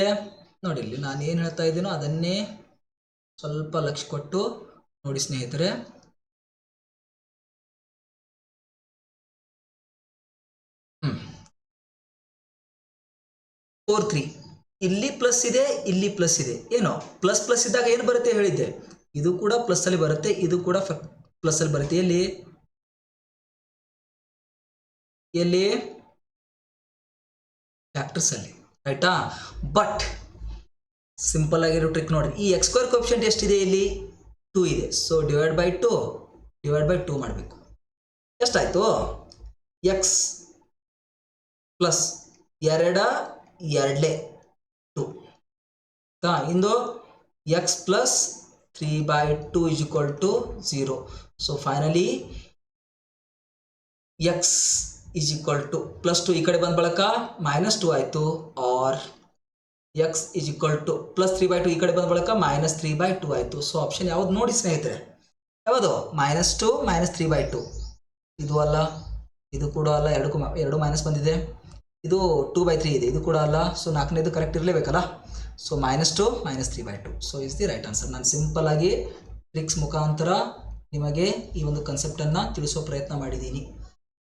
ನೋಡಿ, ಇಲ್ಲಿ ನಾನು ಏನು ಹೇಳ್ತಾ ಇದ್ದೀನೋ ಅದನ್ನೇ ಸ್ವಲ್ಪ ಲಕ್ಷ್ಯ ಕೊಟ್ಟು ನೋಡಿ ಸ್ನೇಹಿತರೆ. ಫೋರ್ 3 ಇಲ್ಲಿ ಪ್ಲಸ್ ಇದೆ, ಇಲ್ಲಿ ಪ್ಲಸ್ ಇದೆ. ಏನೋ ಪ್ಲಸ್ ಇದ್ದಾಗ ಏನು ಬರುತ್ತೆ ಹೇಳಿದ್ದೆ, ಇದು ಕೂಡ ಪ್ಲಸ್ ಅಲ್ಲಿ ಬರುತ್ತೆ, ಇದು ಕೂಡ ಪ್ಲಸ್ ಅಲ್ಲಿ ಬರುತ್ತೆ. ಎಲ್ಲಿ ಫ್ಯಾಕ್ಟರ್ಸ್ ಅಲ್ಲಿ, ರೈಟಾ. ಬಟ್ ಸಿಂಪಲ್ ಆಗಿರೋ ಟ್ರಿಕ್ ನೋಡಿ, ಈ x² ಕೋಎಫಿಷಿಯಂಟ್ ಎಷ್ಟಿದೆ, ಇಲ್ಲಿ 2 ಇದೆ. ಸೊ ಡಿವೈಡ್ ಬೈ 2 ಮಾಡಬೇಕು. ಎಷ್ಟಾಯಿತು, x ಪ್ಲಸ್ 2 2 ಇಂದು x plus 3/2 = 0. So finally x = +2 ಈ ಕಡೆ ಬಂದ ಬಳಿಕ -2 ಆಯಿತು, ಆರ್ x = +3/2 ಈ ಕಡೆ ಬಂದ ಬಳಿಕ -3/2 ಆಯಿತು. ಸೊ ಆಪ್ಷನ್ ಯಾವುದು ನೋಡಿ ಸ್ನೇಹಿತರೆ, ಯಾವುದು -2 -3/2. ಇದು ಅಲ್ಲ, ಇದು ಕೂಡ ಅಲ್ಲ, ಎರಡು ಮೈನಸ್ ಬಂದಿದೆ. ಇದು 2/3 ಇದೆ, ಇದು ಕೂಡ ಅಲ್ಲ. ಸೊ 4ನೇದು ಕರೆಕ್ಟ್ ಇರಲೇಬೇಕಲ್ಲ. So -2 -3/2. So is the right answer. ನಾನು ಸಿಂಪಲ್ ಆಗಿ ಟ್ರಿಕ್ಸ್ ಮುಖಾಂತರ ನಿಮಗೆ ಈ ಒಂದು ಕಾನ್ಸೆಪ್ಟನ್ನು ತಿಳಿಸೋ ಪ್ರಯತ್ನ ಮಾಡಿದ್ದೀನಿ.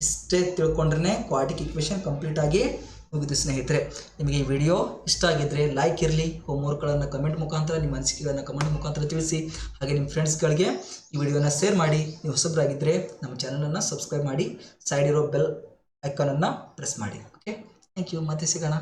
ಇಷ್ಟೇ ತಿಳ್ಕೊಂಡ್ರೆ ಕ್ವಾಡ್ರಿಕ್ ಇಕ್ವೇಷನ್ ಕಂಪ್ಲೀಟ್ ಆಗಿ ಮುಗಿದು ಸ್ನೇಹಿತರೆ. ನಿಮಗೆ ಈ ವಿಡಿಯೋ ಇಷ್ಟ ಆಗಿದ್ದರೆ ಲೈಕ್ ಇರಲಿ, ಹೋಮ್ವರ್ಕ್ಗಳನ್ನು ಕಮೆಂಟ್ ಮುಖಾಂತರ, ನಿಮ್ಮ ಅನಿಸಿಕೆಗಳನ್ನು ಕಮೆಂಟ್ ಮುಖಾಂತರ ತಿಳಿಸಿ. ಹಾಗೆ ನಿಮ್ಮ ಫ್ರೆಂಡ್ಸ್ಗಳಿಗೆ ಈ ವಿಡಿಯೋನ ಶೇರ್ ಮಾಡಿ. ನೀವು ಹೊಸಬರಾಗಿದ್ದರೆ ನಮ್ಮ ಚಾನಲನ್ನು ಸಬ್ಸ್ಕ್ರೈಬ್ ಮಾಡಿ, ಸೈಡ್ ಇರೋ ಬೆಲ್ ಐಕಾನನ್ನು ಪ್ರೆಸ್ ಮಾಡಿ. Okay, thank you. ಮತ್ತೆ ಸಿಗೋಣ.